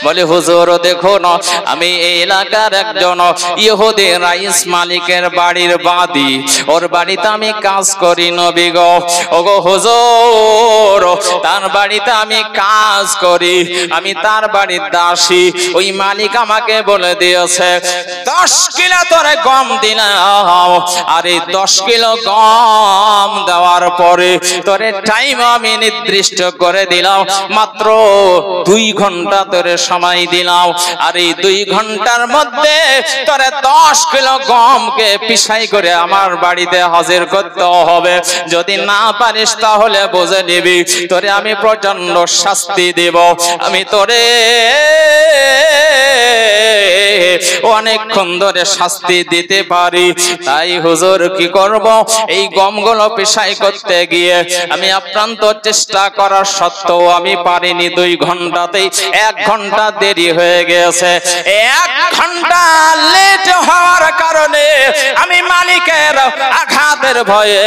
বলে হুজুর দেখুন আমি এই এলাকার একজন ইহুদি রাইস মালিকের বাড়ির বাদী, ওর বাড়িতে আমি কাজ করি নবী গো। ওগো হুজুর তার বাড়িতে আমি কাজ করি, আমি তার বাড়ির দাসী। ওই মালিক আমাকে বলে দিয়েছে 10 কিলো তোরে গম দিলাম, আর এই 10 কিলো গম দেওয়ার পরে তোরে টাইম আমি নির্দিষ্ট করে দিলাম, মাত্র 2 ঘন্টা তোরে সময় দিলাম, আর এই 2 ঘন্টার মধ্যে তোরে 10 কিলো গমকে পিসাই করে আমার বাড়িতে হাজির করতে হবে। যদি না পারিস তাহলে বুঝে নিবি তোরে আমি প্রচন্ড শাস্তি দেব, আমি তোরে অনেকক্ষণ ধরে শাস্তি দিতে পারি। তাই হুজুর কি করব, এই গমগুলো পিসাই করতে গিয়ে আমি আপ্রান্ত চেষ্টা করার সত্ত্বেও আমি পারিনি। 2 ঘন্টাতেই 1 ঘন্টা দেরি হয়ে গেছে। 1 ঘন্টা লেট হওয়ার কারণে আমি মালিকের আঘাতের ভয়ে,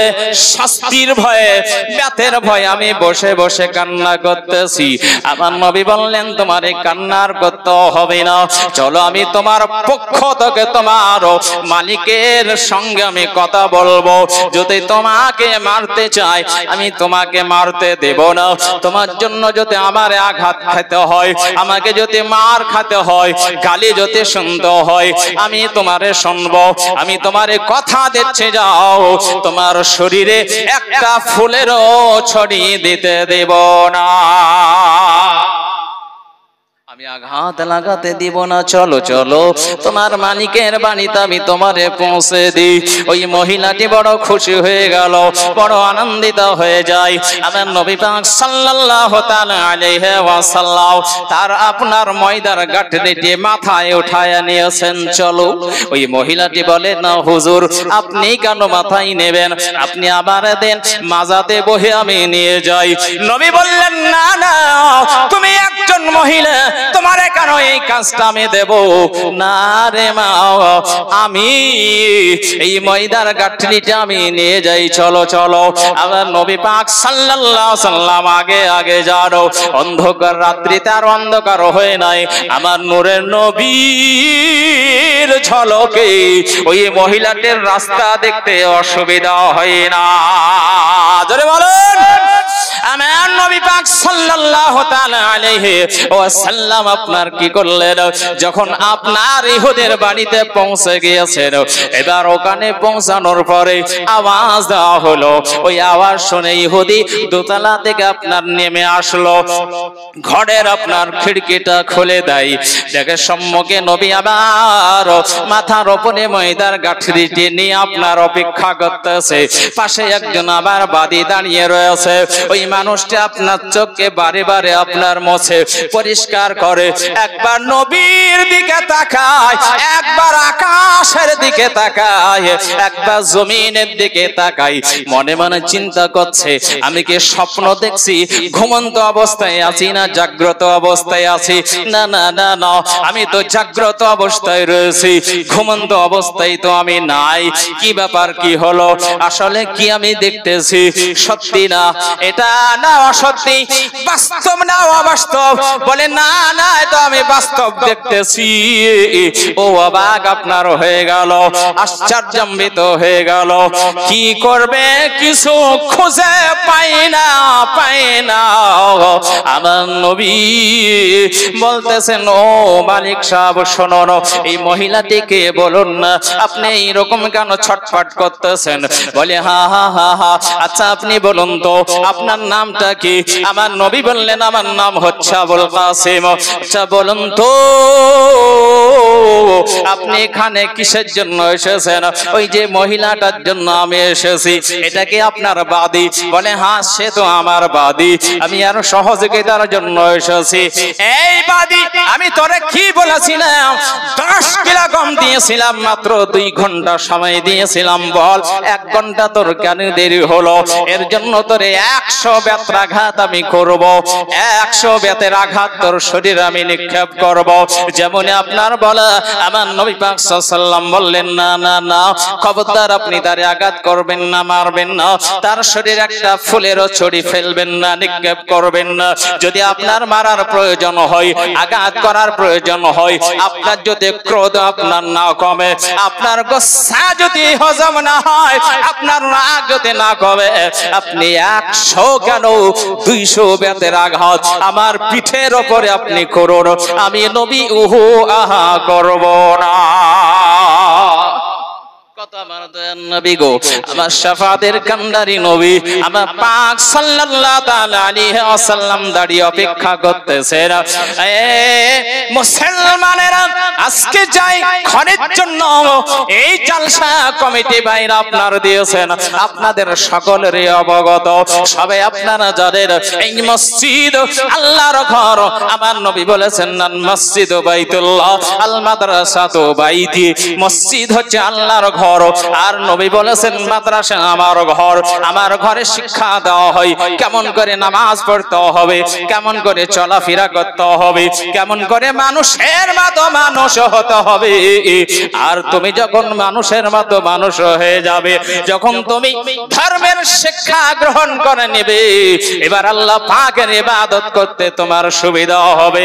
শাস্তির ভয়ে, ব্যথার ভয়ে আমি বসে বসে কান্না করতেছি। আমার নবী বললেন তোমার এই কান্নার করতে হবে না, চলো আমি তোমার পক্ষ থেকে তোমার মালিকের সঙ্গে আমি কথা বলবো। যদি তোমাকে মারতে চাই আমি তোমাকে মারতে দেব না, তোমার জন্য যদি আমার আঘাত খেতে হয়, আমাকে যদি মার খেতে হয়, গালি যদি শুনতে হয়, আমি তোমারে শুনবো। আমি তোমারে কথা দিচ্ছি যাও তোমার শরীরে একটা ফুলেরও ছড়িয়ে দিতে দেব না, আমি আঘাত লাগাতে দিব না। চলো চলো তোমার মালিকের বাড়িতে আমি তোমারে পৌঁছে দিই। ওই মহিলাটি বড় খুশি হয়ে গেল, বড় আনন্দিত হয়ে যায়। আমার নবী পাক সাল্লাল্লাহু তাআলা আলাইহি ওয়াসাল্লাম তার আপনার ময়দার গাঁটরিটি মাথায় উঠায় নিয়েছেন। চলো ওই মহিলাটি বলে না হুজুর আপনি কেন মাথায় নেবেন, আপনি আবার দেন, মাজাতে বহে আমি নিয়ে যাই। নবী বললেন না না, তুমি একজন মহিলা, তোমারে কেন এই কাজটা আমি দেব না রে মা, আমি এই ময়দার গাঁটরিটা আমি নিয়ে যাই। চলো চলো। আমার নবী পাক সাল্লাল্লাহু আলাইহি সাল্লাম আগে আগে যাও। অন্ধকার রাত্রিতে আর অন্ধকার হয়ে নাই, আমার নূরের নবীর ঝলকে ওই মহিলাটির রাস্তা দেখতে অসুবিধা হয় না। জোরে বলেন আমার নবী পাক সাল্লাল্লাহু তাআলা আলাইহি ওয়াসাল্লাম আপনার কি করলেন, যখন আপনার ইহুদের বাড়িতে পৌঁছে গিয়েছেন, এবার ওখানে পৌঁছানোর পরে আওয়াজ দেওয়া হলো। ওই আওয়াজ শুনে ইহুদি দোতলা থেকে আপনার নেমে আসলো, ঘরের আপনার খিড়কিটা খুলে দেয়, দেখে সম্মুখে নবী আবার মাথার উপরে ময়দার গাঁটরিটি নিয়ে আপনার অপেক্ষা করতেছে। পাশে একজন আবার বাদী দাঁড়িয়ে রয়েছে। ওই মানুষটি আপনার চোখকে বারে বারে আপনার মুছে পরিষ্কার করে, একবার নবীর দিকে তাকায়, একবার আকাশের দিকে তাকায়, একবার জমিনের দিকে তাকায়। মনে মনে চিন্তা করছে আমি কি স্বপ্ন দেখছি, ঘুমন্ত অবস্থায় আছি না জাগ্রত অবস্থায় আছি? না না না না, আমি তো জাগ্রত অবস্থায় রয়েছি, ঘুমন্ত অবস্থায় তো আমি নাই। কি ব্যাপার, কি হলো, আসলে কি আমি দেখতেছি সত্যি না এটা না অসত্যি, বাস্তব না অবাস্তব? বলে না না এটা আমি বাস্তব দেখতেছি। ও অবাক আপনার হয়ে গেল, আশ্চর্যান্বিত হয়ে গেল। কি করবে কিছু খুঁজে পাই না, পাই না। আমার নবী বলতেছেন ও মালিক সাহেব শুনুন, এই মহিলাটিকে বলুন না আপনি এইরকম কেন ছটফট করতেছেন? বলে হা হা হা হা, আচ্ছা আপনি বলুন তো আপনার নামটা কি? আমার নবী বললেন আমার নাম হচ্ছে আবুল কাসিম। আচ্ছা বলুন তো আপনি এখানে কিসের জন্য এসেছেন? ওই যে মহিলাটার জন্য আমি এসেছি, এটা কি আপনার বাদী? বলে হ্যাঁ সে তো আমার বাদী, আমি আর সহযোগিতার জন্য এসেছি। এই বাদী আমি তোরে কি বলেছিলাম? 10 কিলো গম দিয়েছিলাম, মাত্র 2 ঘন্টা সময় দিয়েছিলাম, বল 1 ঘন্টা তোর কেন দেরি হলো? এর জন্য তোরে 100 বেতের আঘাত আমি করব, 100 বেতের আঘাত তোর শরীরে আমি নিক্ষেপ করব। যেমন আপনার বলা আমার নবী পাক সাল্লাল্লাহু আলাইহি ওয়াসাল্লাম বললেন না না না, খবরদার আপনি তারে আঘাত করবেন না, মারবেন না, তার শরীরে একটা ফুলেরও ছড়ি ফেলবেন না, নিক্ষেপ করবেন না। যদি আপনার মারার প্রয়োজন হয়, আঘাত করার প্রয়োজন হয়, আপনার যদি ক্রোধ আপনার না কমে, আপনার গোসা যদি হজম না হয়, আপনার রাগ যদি না কমে, আপনি 100 কেন 200 বেতের আঘাত আমার পিঠের উপরে আপনি করুন, আমি নবী উহু আহা করব না। কত আমার দয়ার নবী গো, আমার শাফাতের কান্ডারি নবী, আমার পাক সাল্লাল্লাহু তাআলা আলাইহি ওয়াসাল্লাম দাঁড়িয়ে অপেক্ষা করতেছেন। মুসলমানেরা আজকে যাই ঘরের জন্য এই জালসা কমিটি ভাইরা আপনারা দিয়েছেন, আপনাদের সকলের অবগত, সবাই আপনারা জানেন এই মসজিদ আল্লাহর ঘর। আমার নবী বলেছেন নান মসজিদ বাইতুল্লাহ আল মাদ্রাসাতু বাইতি, মসজিদ হচ্ছে আল্লাহর ঘর, আর নবী বলেছেন মাদ্রাসা আমার ঘর। আমার ঘরে শিক্ষা দেওয়া হয় কেমন করে নামাজ পড়তে হবে, কেমন করে চলাফেরা করতে হবে, কেমন করে মানুষের মতো মানুষ হতে হবে। আর তুমি যখন মানুষের মতো মানুষ হয়ে যাবে, যখন তুমি ধর্মের শিক্ষা গ্রহণ করে নেবে, এবার আল্লাহ পাকের ইবাদত করতে তোমার সুবিধা হবে।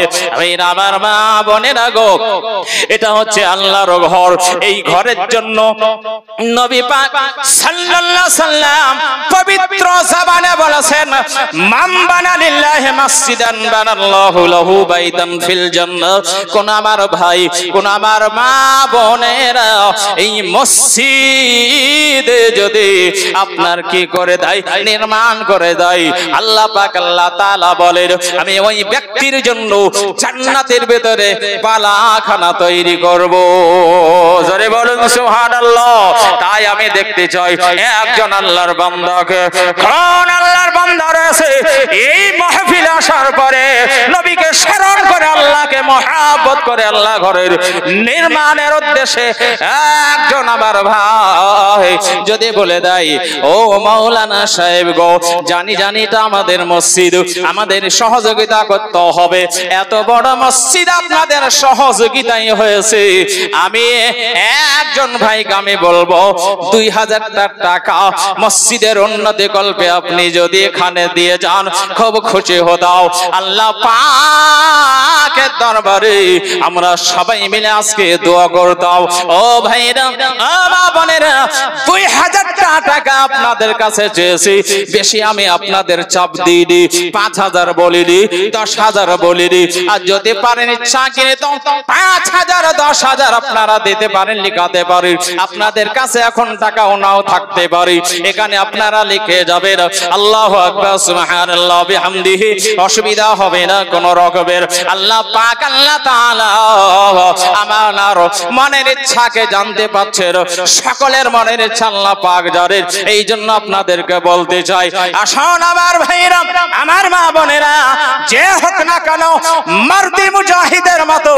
আমার মা বোনেরা গো, এটা হচ্ছে আল্লাহর ঘর। এই ঘরের জন্য নবী পাক সাল্লাল্লাহু আলাইহি সাল্লাম পবিত্র জবানে বলেছেন মান বানা লিল্লাহি মাসজিদান বানাল্লাহু লাহু বাইতান ফিল জান্নাহ। কোন আমার ভাই, কোন আমার মা বোনেরা এই মসজিদ যদি আপনার কি করে দেয়, নির্মাণ করে দেয়, আল্লাহ পাক আল্লাহ তাআলা বলেন আমি ওই ব্যক্তির জন্য জান্নাতের ভিতরে পালাখানা তৈরি করব। জোরে বলুন সুবহানাল্লাহ। তাই আমি দেখতে চাই একজন আল্লাহর বান্দাকে, কোন আল্লাহর বান্দা রয়েছে এই মাহফিলে আসার পরে নবীকে স্মরণ করে, আল্লাহকে মহব্বত করে, আল্লাহ ঘরের নির্মাণের উদ্দেশ্যে একজন আমার ভাই যদি বলে দেয় ও মাওলানা সাহেব গো, জানি জানি এটা আমাদের মসজিদ, আমাদের সহযোগিতা করতে হবে, এত বড় মসজিদ আপনাদের সহযোগিতাই হয়েছে, আমি একজন ভাইকে আমি বলবো 2000 টাকা মসজিদের উন্নতি কল্পে আপনি যদি এখানে দিয়ে যান খুব খুশি হতাম। আল্লাহ পাকের দরবারে আমরা সবাই মিলে আজকে দোয়া করতাম। ও ভাইরা, ও মা বোনেরা, 2000 টাকা আপনাদের কাছে চেয়েছি, বেশি আমি আপনাদের চাপ দিইনি, 5000 বলিনি, 10000 বলিনি, আর যদি পারেন ইচ্ছা করে তো 5000 10000 আপনারা দিতে পারেন, লিখাতে পারেন। আপনাদের কাছে এখন টাকা নাও থাকতে পারে, এখানে আপনারা লিখে যাবেন আল্লাহু আকবার সুবহানাল্লাহ বিহামদিহি, অসুবিধা হবে না কোন রকমের। আল্লাহ পাক আল্লাহ তাআলা আমার মনের ইচ্ছাকে জানতে পারছেন, সকলের মনের ইচ্ছা আল্লাহ পাক জানেন। এই জন্য আপনাদেরকে বলতে চাই, আসুন আমার ভাইরা, আমার মা বোনেরা, যে হোক না কেন মারদি মুজাহিদের মতো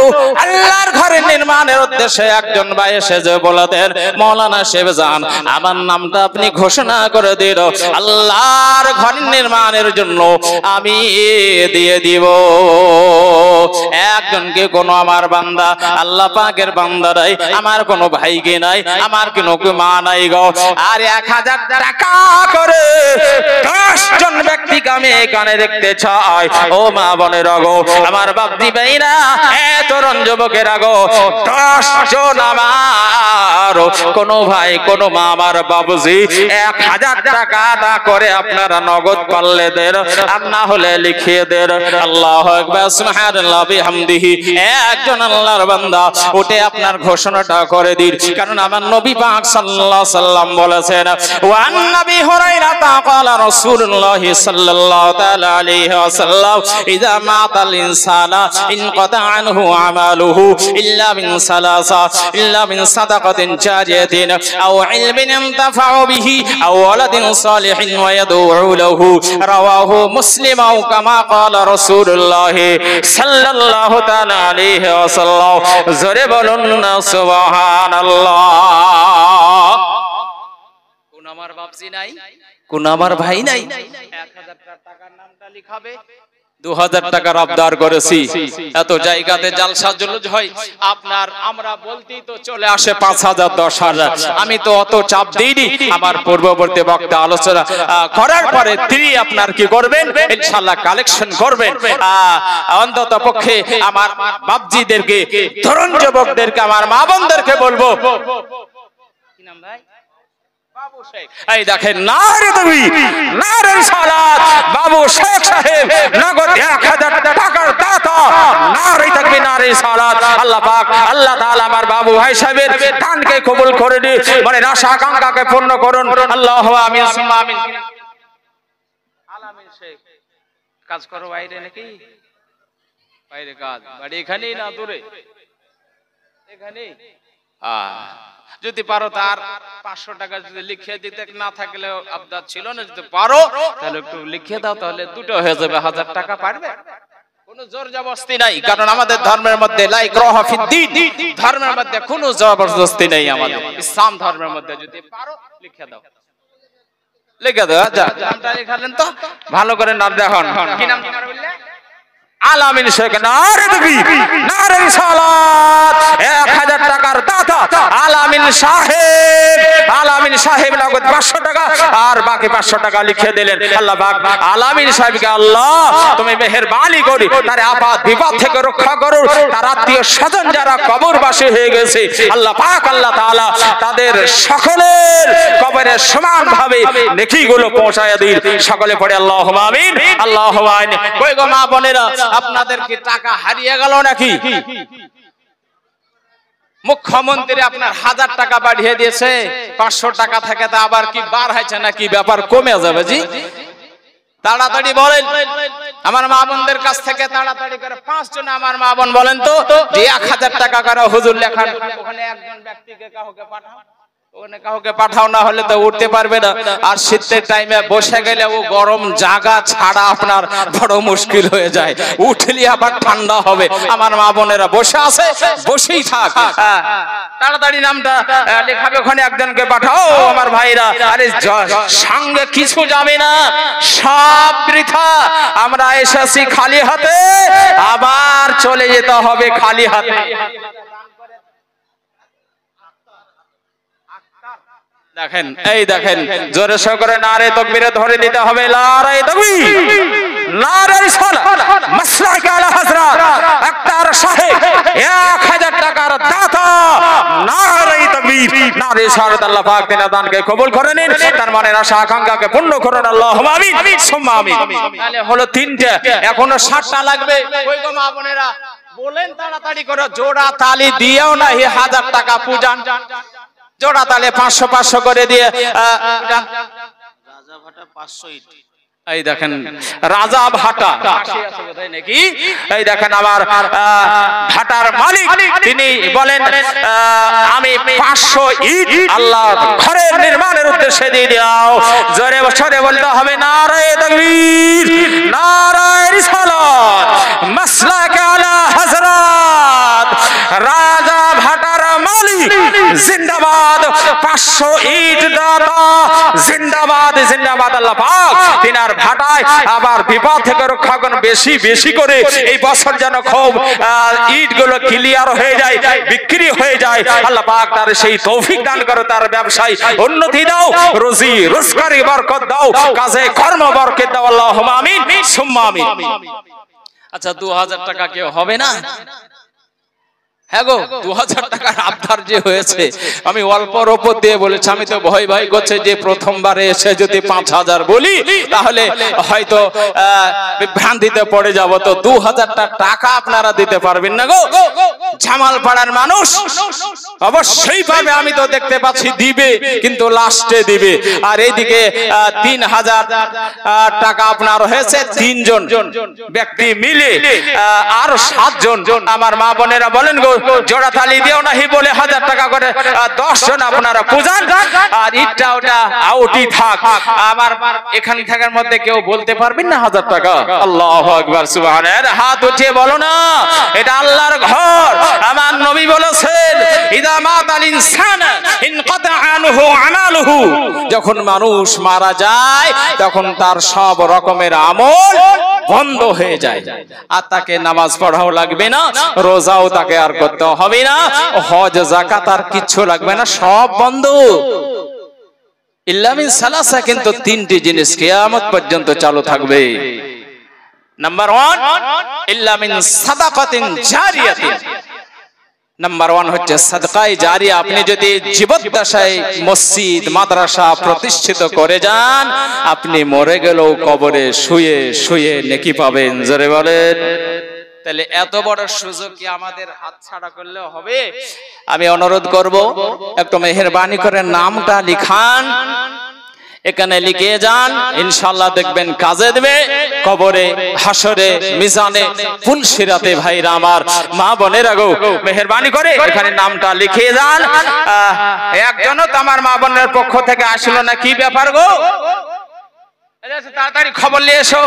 আল্লাহর ঘরের নির্মাণের উদ্দেশ্যে একজন ভাই এসে যে বলতেন মাওলানা সাহেব জান আমার নামটা আপনি ঘোষণা করে দিন, আল্লাহর ঘর নির্মাণের জন্য আমি দিয়ে দিব। একজনকে কোনো আমার বান্দা, আল্লাহ পাকের বান্দা নাই, আমার কোনো ভাইকে নাই, আমার কোনো মা নাই গো, আর 1000 টাকা করে 10 জন ব্যক্তিকে আমি এখানে দেখতে চাই। ও মা বোনেরা গো, আমার বাপজি ভাইরা, তরুণ যুবকেরা গো, 10 জন আমার কোন ভাই, কোন মা, আমার বাবুজি 1000 টাকা আদা করে আপনারা নগদ পারলে দেন, আর না হলে লিখিয়ে দেন। আল্লাহু আকবার সুবহানাল্লাহ বিহামদিহি। একজন আল্লাহর বান্দা উঠে আপনার ঘোষণাটা করে দিন, কারণ আমার নবী পাক সাল্লাল্লাহু আলাইহি সাল্লাম বলেছেন ওয়ান নবী হুরায়রা ক্বালা রাসূলুল্লাহ সাল্লাল্লাহু তাআলা আলাইহি ওয়াসাল্লাম ইযা মাতাল ইনসানা ইনকাতা আনহু আমালুহু ইল্লা মিন সালাসা ইল্লা মিন সাদাকাতিন জারিয়াতিন আও ইলমিন ইনতাফাউ বিহি আও ওয়ালাদিন সালিহিন ওয়া ইয়াদউ লাহু রাওয়াহু মুসলিম আও কামা ক্বালা রাসূলুল্লাহ সাল্লাল্লাহু তাআলা আলাইহি ওয়াসাল্লাম। জোরে বলুন না সুবহানাল্লাহ। কোন আমার বাপজি নাই, কোন আমার ভাই নাই, 1000 টাকার নামটা লিখাবে, 2000 টাকার আবদার করেছি, এত জায়গাতে জালসা জুলুস হয়, আপনার আমরা বলতেই তো চলে আসে 5000 10,000। আমি তো অত চাপ দিইনি। আমার পূর্ববর্তী বক্তা আলোচনা করার পরে তিনি আপনার কি করবেন, ইনশাআল্লাহ কালেকশন করবেন। অন্তত পক্ষে আমার বাপজিদেরকে, তরুণ যুবকদেরকে, আমার মা বোনদেরকে বলবো, কি নাম ভাই, এই দেখেন নারে তাকবীর, নারে রিসালাত, বাবু শেখ সাহেব নগদ 1000 টাকার দাতা, নারে তাকবীর, নারে রিসালাত। আল্লাহ পাক, আল্লাহ তাআলা আমার বাবু ভাই সাহেবের দানকে কবুল করে দিন, মানে আশা আকাঙ্ক্ষাকে পূর্ণ করুন। আল্লাহু আমিন সুম্মা আমিন। আলামিন শেখ কাজ করো বাইরে নাকি? বাইরে কাজ, বাড়ি এখানেই না দূরে? এখানেই। যদি পারো তার 500 টাকা যদি লিখে দিতে না থাকলেও আবদার ছিল না, যদি পারো তাহলে একটু লিখে দাও, তাহলে দুটো হয়ে যাবে। 1000 টাকা পারবে? কোনো জোর জবরদস্তি নাই, কারণ আমাদের ধর্মের মধ্যে লা ইকরাহা ফিদ্দীন, ধর্মের মধ্যে কোনো জবরদস্তি নেই। আমাদের ইসলাম ধর্মের মধ্যে যদি পারো লিখে দাও, লিখে দাও। আচ্ছা, নামটা লিখালেন তো ভালো করে নাম দেখুন। কি নাম তোমার বললে? আলামিন শেখ, নারে তাকবীর, নারে রিসালাত। 1000 টাকার দাতা আলামিন সাহেব, আলামিন সাহেব নগদ 500 টাকা আর বাকি 500 টাকা লিখে দিলেন। আল্লাহ পাক আলামিন সাহেবকে, আল্লাহ তুমি মেহেরবানি করে তার আপাত বিপদ থেকে রক্ষা করো। তার আত্মীয় স্বজন যারা কবরবাসী হয়ে গেছে, আল্লাহ পাক আল্লাহ তাআলা তাদের সকলের কবরে সমানভাবে নেকিগুলো পৌঁছায় দিন। সকলে পড়ে আল্লাহুম্মা আমিন, আল্লাহুম্মা আমিন। কই গো মা বোনেরা, আপনাদের কি টাকা হারিয়ে গেল নাকি? মুখ্যমন্ত্রী আপনার 1000 টাকা বাড়িয়ে দিয়েছে, 500 টাকা থেকে তা আবার কি বার হয়েছে নাকি? ব্যাপার কমে যাবে জি? তাড়াতাড়ি বলেন আমার মা বোনদের কাছ থেকে, তাড়াতাড়ি করে 5 জন আমার মা বোন বলেন তো যে 1000 টাকা করে হুজুর লেখান, ওখানে একজন ব্যক্তিকে কাউকে পাঠাও, ওখানে কাউকে পাঠাও, না হলে তো উঠতে পারবে না। আর শীতের টাইমে বসে গেলে ও গরম জায়গা ছাড়া আপনার বড় মুশকিল হয়ে যায়, উঠলি আবার ঠান্ডা হবে। আমার মা বোনেরা বসে আছে, বসেই থাক, তাড়াতাড়ি নামটা লেখাবে, ওখানে একজনকে পাঠাও আমার ভাইরা। আরে সঙ্গে কিছু যাবে না, সব বৃথা। আমরা এসেছি খালি হাতে, আবার চলে যেতে হবে খালি হাতে। দেখেন, এই দেখেন, জোরে সরে নারে তাকবীরে ধরে দিতে হবে। নারে তাকবীর, নারে রিসালাত, মাসলাক আলা হযরত আক্তার সাহেব 1000 টাকার দাতা, নারে তাকবীর, নারে রিসালাত। আল্লাহ পাক তিনার দানকে কবুল করে নিন, তার মনের আশা আকাঙ্ক্ষাকে পূর্ণ করুন। আল্লাহুম্মা আমিন সুম্মা আমিন। তাহলে হলো 3টা, এখনো 60টা লাগবে। কই গো মা বোনেরা বলেন তাড়াতাড়ি করে, জোড়া তালি দিও না, 1000 টাকা পূজান, জোড়া তালে 500 করে দিয়ে। রাজা ভাটা 500 ইট, এই দেখেন রাজা ভাটা নাকি? এই দেখেন আমার ভাটার মালিক, তিনি বলেন আমি 500 ইট আল্লাহ ঘরের নির্মাণের উদ্দেশ্যে দিয়ে দাও। জোরে বছরে বলতে হবে নারে তাকবীর, নারে রিসালাত, মাসলাক আলা হযরত রাজা ভাটার মালিক জিন্দাবাদ। 500 ইট দাতা জিন্দাবাদ, জিন্দাবাদ। আল্লাহ পাক তিনার ভাটায় আবার বিপদ থেকে রক্ষা করুন, বেশি বেশি করে এই বছর যেন খুব ইট গুলো ক্লিয়ার হয়ে যায়, বিক্রি হয়ে যায়। আল্লাহ পাক তার সেই তৌফিক দান করো, তার ব্যবসায় উন্নতি দাও, রুজি রোজগারে বরকত দাও, কাজে কর্ম বরকত দাও। আল্লাহুম্মা আমিন সুম্মা আমিন। আচ্ছা, 2000 টাকা কেউ হবে না? হ্যাঁ গো, 2000 টাকার আবদার যে হয়েছে, আমি অল্পর ওপর দিয়ে বলেছি। আমি তো ভয় ভয় করছে যে প্রথমবারে এসে যদি 5000 বলি তাহলে হয়তো বিভ্রান্তিতে পড়ে যাব। তো 2000 টাকা আপনারা দিতে পারবেন না গো? জামালপাড়ার মানুষ অবশ্যই পাবে, আমি তো দেখতে পাচ্ছি দিবে, কিন্তু লাস্টে দিবে। আর এইদিকে 3000 টাকা আপনার হয়েছে 3 জন ব্যক্তি মিলে, আর 7 জন আমার মা বোনেরা বলেন গো, জোড়া তালি দিও নাহি বলে 1000 টাকা করে 10 জন আপনারা পূজান, আর ইটটা ওটা আউটই থাক। আমার এখান থাকার মধ্যে কেউ বলতে পারবেন না 1000 টাকা? আল্লাহু আকবার, সুবহানাল্লাহ। হাত উঠিয়ে বলো না, এটা আল্লাহর ঘর। আমার নবী বলেছেন, ইদা মাতাল ইনসান ইনকাতা আনহু আমালুহু, যখন মানুষ মারা যায় তখন তার সব রকমের আমল বন্ধ হয়ে যায়, আর তাকে নামাজ পড়াও লাগবে না, রোজাও তাকে আর করতে হবে না, হজ যাকাত আর কিচ্ছু লাগবে না, সব বন্ধ। ইল্লা মিন সালাসা, কিন্তু তিনটি জিনিস কিয়ামত পর্যন্ত চালু থাকবে। নাম্বার 1 ইল্লা মিন সাদাকাতিন জারিয়াতিন, নাম্বার 1 হচ্ছে সাদকায়ে জারিয়া। আপনি যদি জীবদ্দশায় মসজিদ মাদ্রাসা প্রতিষ্ঠিত করে যান, আপনি মরে গেলেও কবরে শুয়ে শুয়ে নেকি পাবেন। জোরে বলেন। তাহলে এত বড় সুযোগ কি আমাদের হাতছাড়া করলে হবে? আমি অনুরোধ করব, একটু মেহেরবানি করে নামটা লিখান, এখানে লিখে যান, ইনশাআল্লাহ দেখবেন কাজে দেবে। কবরে, হাসরে, মিজানে, ফুলসিরাতে ভাইরা আমার, মা বোনেরা গো, মেহেরবানি করে এখানে নামটা লিখে যান। একজনও তো আমার মা বোনের পক্ষ থেকে আসলো না, কি ব্যাপার গো? তাড়াতাড়ি খবর নিয়ে এসো।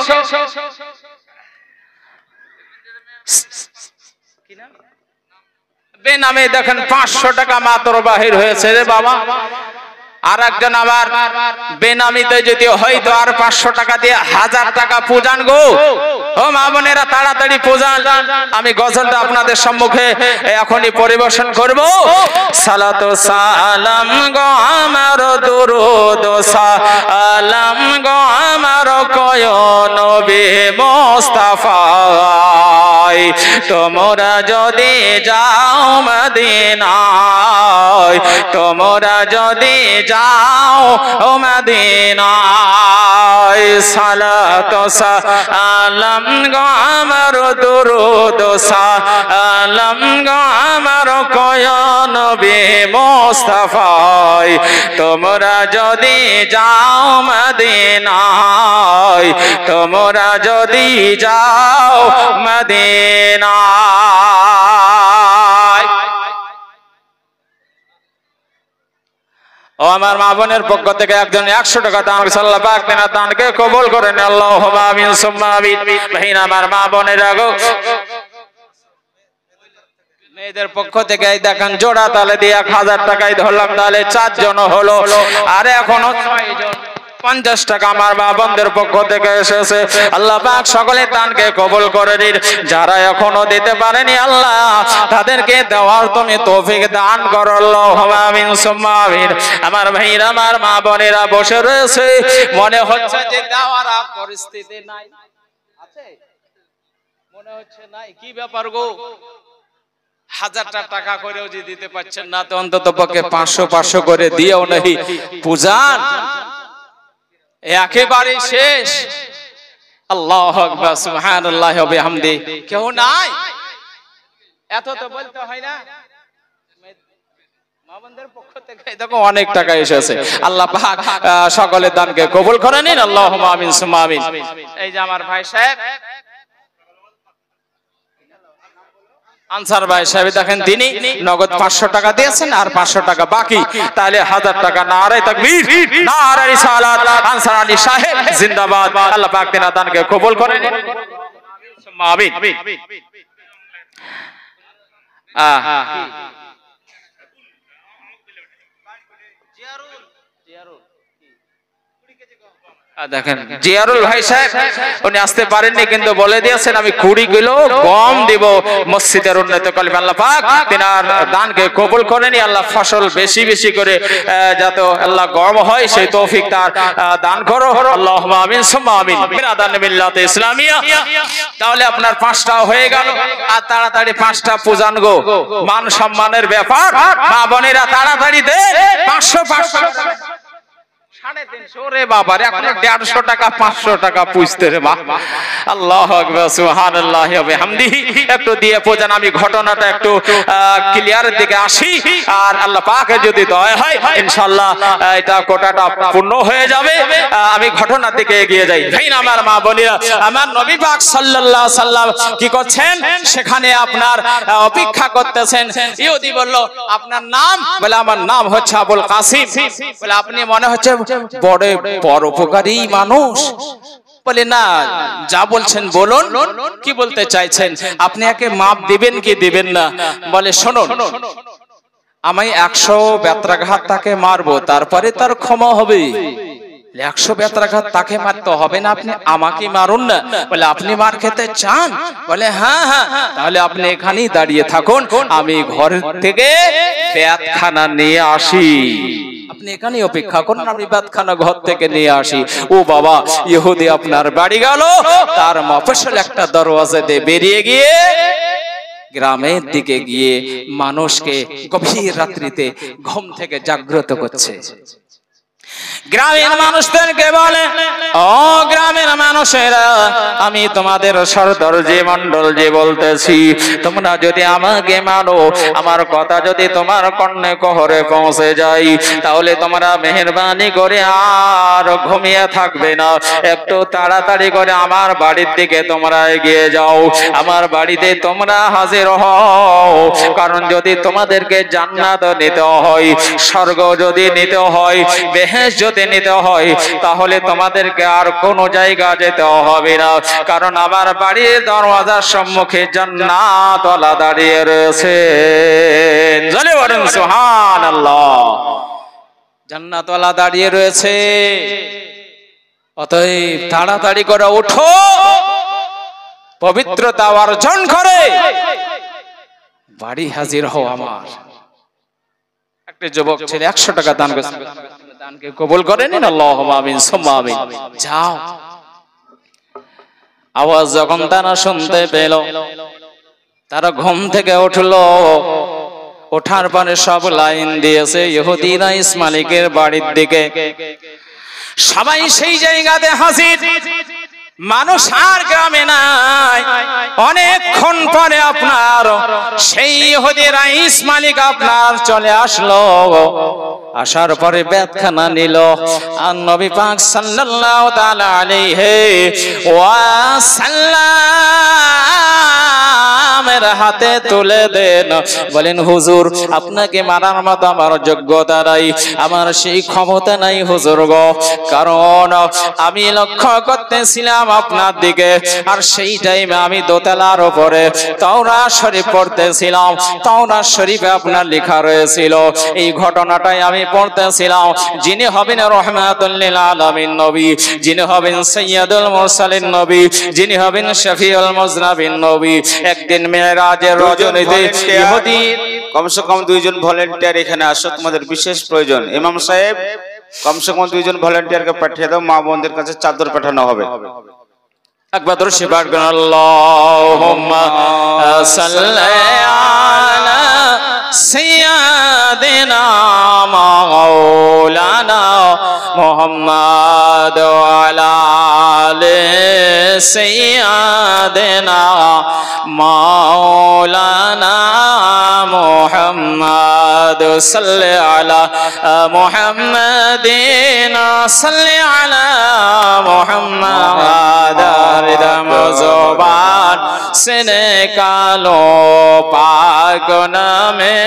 বেনামে দেখেন 500 টাকা মাত্র বাহির হয়েছে রে বাবা। আর একজন আবার বেনামিতে যদি হয়তো আর 500 টাকা দিয়ে 1000 টাকা পূজান গো। ও মা বোনেরা তাড়াতাড়ি পূজান। আমি গজলটা আপনাদের সম্মুখে এখনই পরিবেশন করব। সালাতু সালাম গো আমার, দুরুদ সালাম গো আমার কয় নবী মুস্তাফায়, তোমরা যদি যাও মদিনায়, তোমরা যদি যাও মদিনায়, সালাতু সালাম গো আমার, দুরুদ সালাম গো আমার কয় নবী মুস্তাফায়, তোমরা যদি যাও মদিনায়, তোমরা যদি যাও মদিনায়। ও আমার মা বোনের পক্ষ থেকে একজন 100 টাকা দান করেছে, আল্লাহ পাক তার দানকে কবুল করেন, আল্লাহুম্মা আমিন সুম্মা আমিন। ভাইরা আমার, মা বোনেরা গো, মেয়েদের পক্ষ থেকে দেখেন জোড়া তালে দিয়ে 1000 টাকায় ধরলাম, তাহলে 4 জন হলো, আর এখনো 6 জন। 50 টাকা আমার মা বোনদের পক্ষ থেকে এসেছে, আল্লাহ পাক সকলের দানকে কবুল করে নিন। যারা এখনো দিতে পারেনি আল্লাহ তাদেরকে দেওয়ার তুমি তৌফিক দান করো, আল্লাহুম্মা আমিন সুম্মা আমিন। আমার ভাইরা, আমার মা বোনেরা বসে রয়েছে, মনে হচ্ছে যে দেওয়ার আর পরিস্থিতি নাই, আছে মনে হচ্ছে নাই, কি ব্যাপার গো? 1000 টাকা করেও যদি দিতে পারছেন না, তো অন্তত পক্ষে 500 করে দিয়েও নাহি পূজান, একেবারে শেষ। আল্লাহু আকবার, সুবহানাল্লাহি ওয়া বিহামদি। কেউ নাই, এত তো বলতে হয় না। মা বোনদের পক্ষ থেকে দেখো অনেক টাকা এসেছে, আল্লাহ পাক সকলের দানকে কবুল করে নিন, আল্লাহুম্মা আমিন সুম্মা আমিন। এই যে আমার ভাই সাহেব আনসার ভাই সাহেব, দেখেন তিনি নগদ 500 টাকা দিয়েছেন আর 500 টাকা বাকি, তাহলে 1000 টাকা। নারে তাকবীর, নারে রিসালাত, আনসার আলী সাহেব জিন্দাবাদ। আল্লাহ পাক তিনার দানকে কবুল করেন, আমিন। দেখেন জিয়ারুল ভাই সাহেব উনি আসতে পারেননি, কিন্তু বলে দিয়েছেন আমি 20 কিলো গম দিব মসজিদের উন্নত কলমে। আল্লাহ পাক তিনার দানকে কবুল করেনি, আল্লাহ ফসল বেশি বেশি করে যাতে আল্লাহ গম হয় সেই তৌফিক তার দান করো, আল্লাহুম্মা আমিন সুম্মা আমিন। বিরাদান মিল্লাতে ইসলামিয়া, তাহলে আপনার 5টা হয়ে গেল, আর তাড়াতাড়ি 5টা পূজান গো, মান সম্মানের ব্যাপার। মা বোনেরা তাড়াতাড়ি দে, 500 350 রে বাবা, এখন 150 টাকা 500 টাকা পুষতে রে বাবা। আল্লাহু আকবার, সুবহানাল্লাহি ওয়া বিহামদিহি। একটু দিয়ে পূজান। আমি ঘটনাটা একটু ক্লিয়ারের দিকে আসি, আর আল্লাহ পাকের যদি দয়া হয় ইনশাআল্লাহ এটা কোটাটা পূর্ণ হয়ে যাবে। আমি ঘটনার দিকে এগিয়ে যাই। ভাই আমার মা বোনেরা, আমার নবী পাক সাল্লাল্লাহু আলাইহি সাল্লাম কি করছেন, সেখানে আপনার অপেক্ষা করতেছেন। ইহুদি বলল আপনার নাম? বলে আমার নাম হচ্ছে আবুল কাসিম। বলে আপনি মনে হচ্ছে বড় পরোপকারী মানুষ। বলে না, যা বলছেন বলুন, কি বলতে চাইছেন? আপনি একে মাপ দিবেন কি দিবেন না? বলে শুনুন, আমি 100 বেত্রাঘাত তাকে মারবো, তারপরে তার ক্ষমা হবে। 100 বেত্রাঘাত তাকে মারতে হবে না, আপনি আমাকে মারুন না। বলে আপনি মার খেতে চান? বলে হ্যাঁ হ্যাঁ, তাহলে আপনি এখানেই দাঁড়িয়ে থাকুন, আমি ঘর থেকে বেতখানা নিয়ে আসি। আপনি এখানে অপেক্ষা করুন, আমি বেতখানা ঘর থেকে নিয়ে আসি। ও বাবা, ইহুদি আপনার বাড়ি গেল, তার মফস্বল একটা দরওয়াজা দিয়ে বেরিয়ে গিয়ে গ্রামের দিকে গিয়ে মানুষকে গভীর রাত্রিতে ঘুম থেকে জাগ্রত করছে। গ্রামের মানুষদেরকে বলে, ও গ্রামের মানুষেরা, আমি তোমাদের সর্দার যে মন্ডল যে বলতেছি, তোমরা যদি আমাকে মানো, আমার কথা যদি তোমার কর্ণে কহরে পৌঁছে যায়, তাহলে তোমরা মেহেরবানি করে আর ঘুমিয়ে থাকবে না, একটু তাড়াতাড়ি করে আমার বাড়ির দিকে তোমরা এগিয়ে যাও, আমার বাড়িতে তোমরা হাজির হও। কারণ যদি তোমাদেরকে জান্নাত নিতে হয়, স্বর্গ যদি নিতে হয়, বেহেশত যদি নিতে হয়, তাহলে তোমাদেরকে আর কোনো জায়গা যেতে হবে না, কারণ আমার বাড়ির দরওয়াজার সম্মুখে জান্নাতওয়ালা দাঁড়িয়ে রয়েছে। জোরে বলুন সুবহানাল্লাহ। জান্নাতওয়ালা দাঁড়িয়ে রয়েছে। অতএব তাড়াতাড়ি করে ওঠো, পবিত্রতা অর্জন করে বাড়ি হাজির হও আমার। একটা যুবক ছেলে 100 টাকা দান করেছে, দানকে কবুল করে নিন, আল্লাহুম্মা আমিন সুম্মা আমিন। যাও। আওয়াজ যখন তারা শুনতে পেল, তারা ঘুম থেকে উঠলো। ওঠার পরে সব লাইন দিয়েছে ইহুদিরা ইসমাইলের বাড়ির দিকে। সবাই সেই জায়গাতে হাজির। মানুষ আর গ্রামে নাই। অনেকক্ষণ পরে আপনার সেই ইহুদিরা ইসমাইল আপনার চলে আসলো। আসার পরে বেতখানা নিল, আর নবী পাক সাল্লাল্লাহু তাআলা আলাইহি ওয়াসাল্লামের হাতে তুলে দেন। বলেন হুজুর, আপনাকে মারার মতো আমার যোগ্যতা নাই, আমার সেই ক্ষমতা নাই হুজুর গো, কারণ আমি লক্ষ্য করতেছিলাম আপনার দিকে, আর সেই টাইমে আমি দোতলার উপরে তাওরাত শরীফ পড়তেছিলাম। তাওরাত শরীফে আপনার লেখা রয়েছিল, এই ঘটনাটাই আমি পড়তেছিলাম। যিনি হবেন রহমাতুল লিল আলামিন নবী, যিনি হবেন সাইয়্যিদুল মুরসালিন নবী, যিনি হবেন শফিউল মুজনাবিন নবী, একদিন মেরাজের রজনীতে ইহুদি কমসে কম 2 জন ভলান্টিয়ার এখানে আসো, তোমাদের বিশেষ প্রয়োজন। ইমাম সাহেব, কমসে কম 2 জন ভলান্টিয়ারকে পাঠিয়ে দাও, মা বোনদের কাছে চাদর পাঠানো হবে। একবার দরুদ পড়বেন, আল্লাহুম্মা সাল্লি আলা সাইয়্যিদিনা মাওলানা মুহাম্মাদ ওয়া আলা আলি সাইয়্যিদিনা মাওলানা মুহাম্মাদ সাল্লি আলা মুহাম্মাদিন সাল্লি আলা মুহাম্মাদ। জবান से निकालो पाक नामे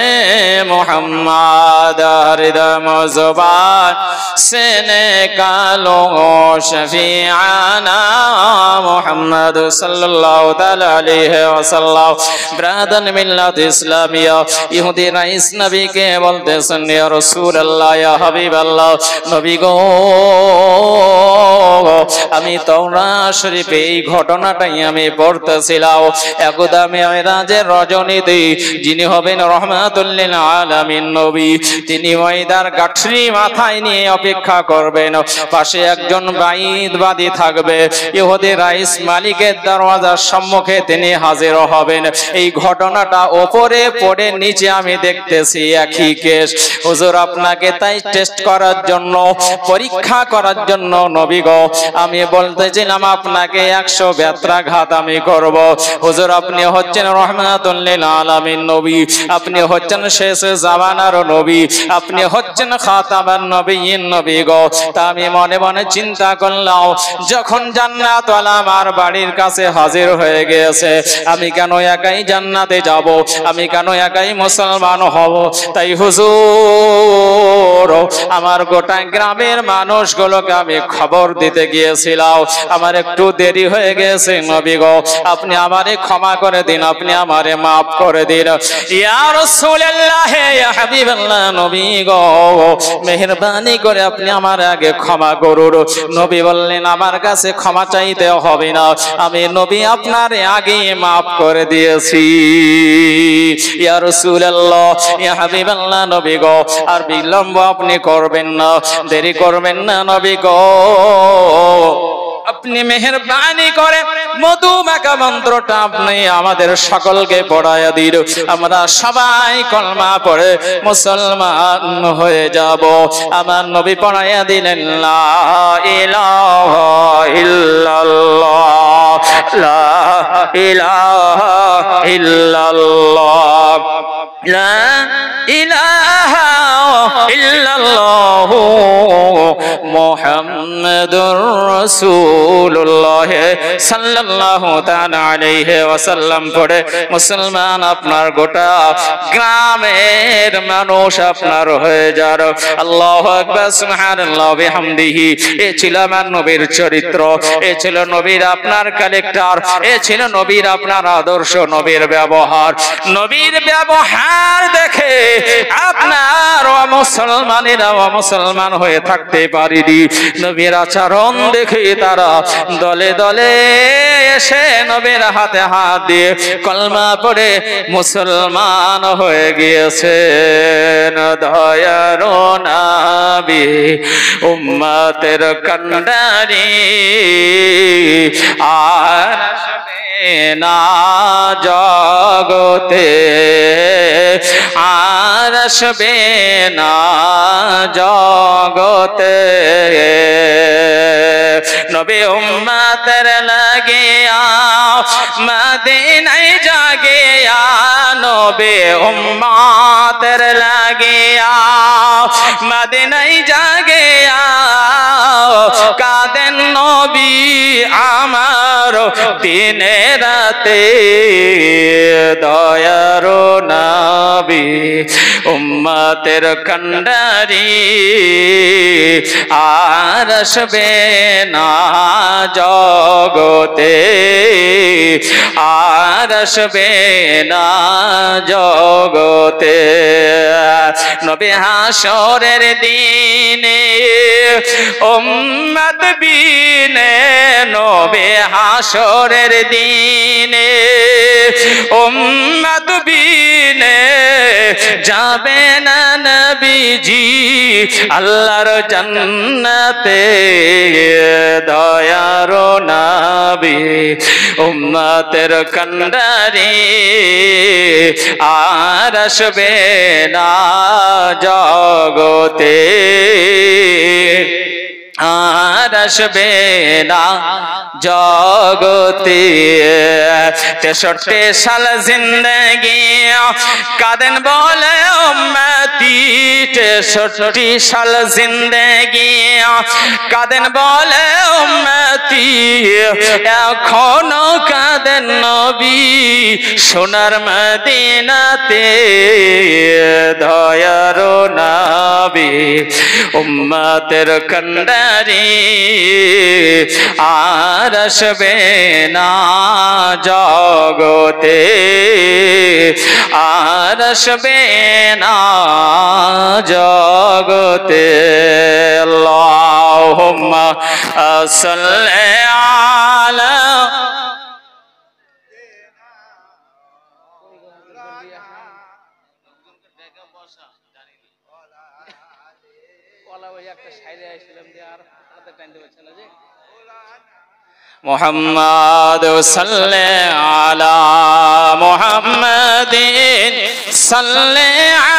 मोहम्मद, हरदम जुबान से निकालो शफीआना मोहम्मद सल्लल्लाहु तआला अलैहि वसल्लम। ब्रादर मिल्लत इस्लामिया इहुदी राइस नबी के बोलते सुन, या रसूल अल्लाह, या हबीब अल्लाह, नबी गो আমি তাওরাত শরীফে এই ঘটনাটাই আমি পড়তেছিলাম। একদা মেরাজের রজনীতে যিনি হবেন রহমাতুল লিল আলামিন নবী, তিনি ময়দার গাঠরি মাথায় নিয়ে অপেক্ষা করবেন, পাশে একজন বাইদবাদী থাকবে। ইহুদিরা ইসমাইলের দরওয়াজার সম্মুখে তিনি হাজির হবেন। এই ঘটনাটা উপরে পড়ে নিচে আমি দেখতেছি একই কেস। হুজুর, আপনাকে তাই টেস্ট করার জন্য, পরীক্ষা করার জন্য নবী গো আমি বলতেছিলাম আপনাকে 100 বেত্রাঘাত আমি করব। হুজুর, আপনি হচ্ছেন রহমাতুল লিল আলামিন নবী, আপনি হচ্ছেন শেষ জামানার নবী, আপনি আপনি হচ্ছেন খাতামান নবিয়্যিন নবী গো। তা আমি মনে মনে চিন্তা করলাম, যখন জান্নাত আমার বাড়ির কাছে হাজির হয়ে গিয়েছে, আমি কেন একাই জান্নাতে যাব, আমি কেন একাই মুসলমান হব? তাই হুজুর আমার গোটা গ্রামের মানুষগুলোকে আমি খবর দিতে গিয়েছিলাম, আমার একটু দেরি হয়ে গেছে নবী গো, আপনি আমারে ক্ষমা করে দিন, আপনি আমারে মাফ করে দিন। ইয়া রাসূলুল্লাহ, ইয়া হাবিবাল্লাহ, নবী গো মেহেরবানি করে আপনি আমার আগে ক্ষমা করুন। নবী বললেন, আমার কাছে ক্ষমা চাইতে হবে না, আমি নবী আপনার আগে মাফ করে দিয়েছি। ইয়া রাসূলুল্লাহ, ইয়া হাবিবাল্লাহ, নবী গো আর বিলম্ব আপনি করবেন না, দেরি করবেন না নবী গো, আপনি মেহেরবানি করে মধু মাখা মন্ত্রটা আপনি আমাদের সকলকে পড়ায়া দিন, আমরা সবাই কলমা পড়ে মুসলমান হয়ে যাব। আমার নবী পড়ায়া দিলেন, লা ইলাহা ইল্লাল্লাহ, লা ইলাহা ইল্লাল্লাহ, লা ইলাহা ইল্লাল্লাহ মুহাম্মাদুর রাসূলুল্লাহ সাল্লাল্লাহু তাআলা আলাইহি ওয়াসাল্লাম পড়ে মুসলমান আপনার গোটা গ্রামের মানুষ আপনার হয়ে যার। আল্লাহু আকবার, সুবহানাল্লাহ বিহামদিহি। এ ছিল আমার নবীর চরিত্র, এ ছিল নবীর আপনার ক্যারেক্টার, এ ছিল নবীর আপনার আদর্শ, নবীর ব্যবহার। নবীর ব্যবহার দেখে আপনার মুসলমানেরা মুসলমান হয়ে থাকতে পারেনি, নবীর আচরণ দেখে তারা দলে দলে এসে নবীর হাতে হাত দিয়ে কলমা পড়ে মুসলমান হয়ে গিয়েছেন। দয়ার নবী উম্মতের কান্ডারি আর না জগতে, আর আসবে না জগতে, নবী উম্মতের লাগিয়া মদিনায় জাগিয়া, নবী উম্মতের লাগিয়া মদিনায় জাগিয়া, কাঁদেন নবী আমার দিনে রাতে। দয়ার নবী উম্মতের কান্ডারি আর আসবে না জগতে, আর আসবে না জগতে। নবী হাসরের দিনে উম্মত বিনে, নবী হাসরের দিনে উম্মত বিনে যাবে না নবীজি আল্লাহর জান্নাতে। দয়ার নবী উম্মতের কান্ডারি আর আসবে না জগতে, আর আসবে না জগতে। 63 সাল জিন্দগি কাঁদেন বলে উম্মতি, 63 সাল জিন্দগি কাঁদেন বলে উম্মতি, এখনো কাঁদেন নবী সোনার মদিনাতে। দয়ার নবী উম্মতের কান্ডারি আর আসবে না জগতে, আর আসবে না জগতে। আল্লাহুম্মা সাল্লি আলা মুহাম্মদ সাল্লি আলা মুহাম্মাদিন সাল্লি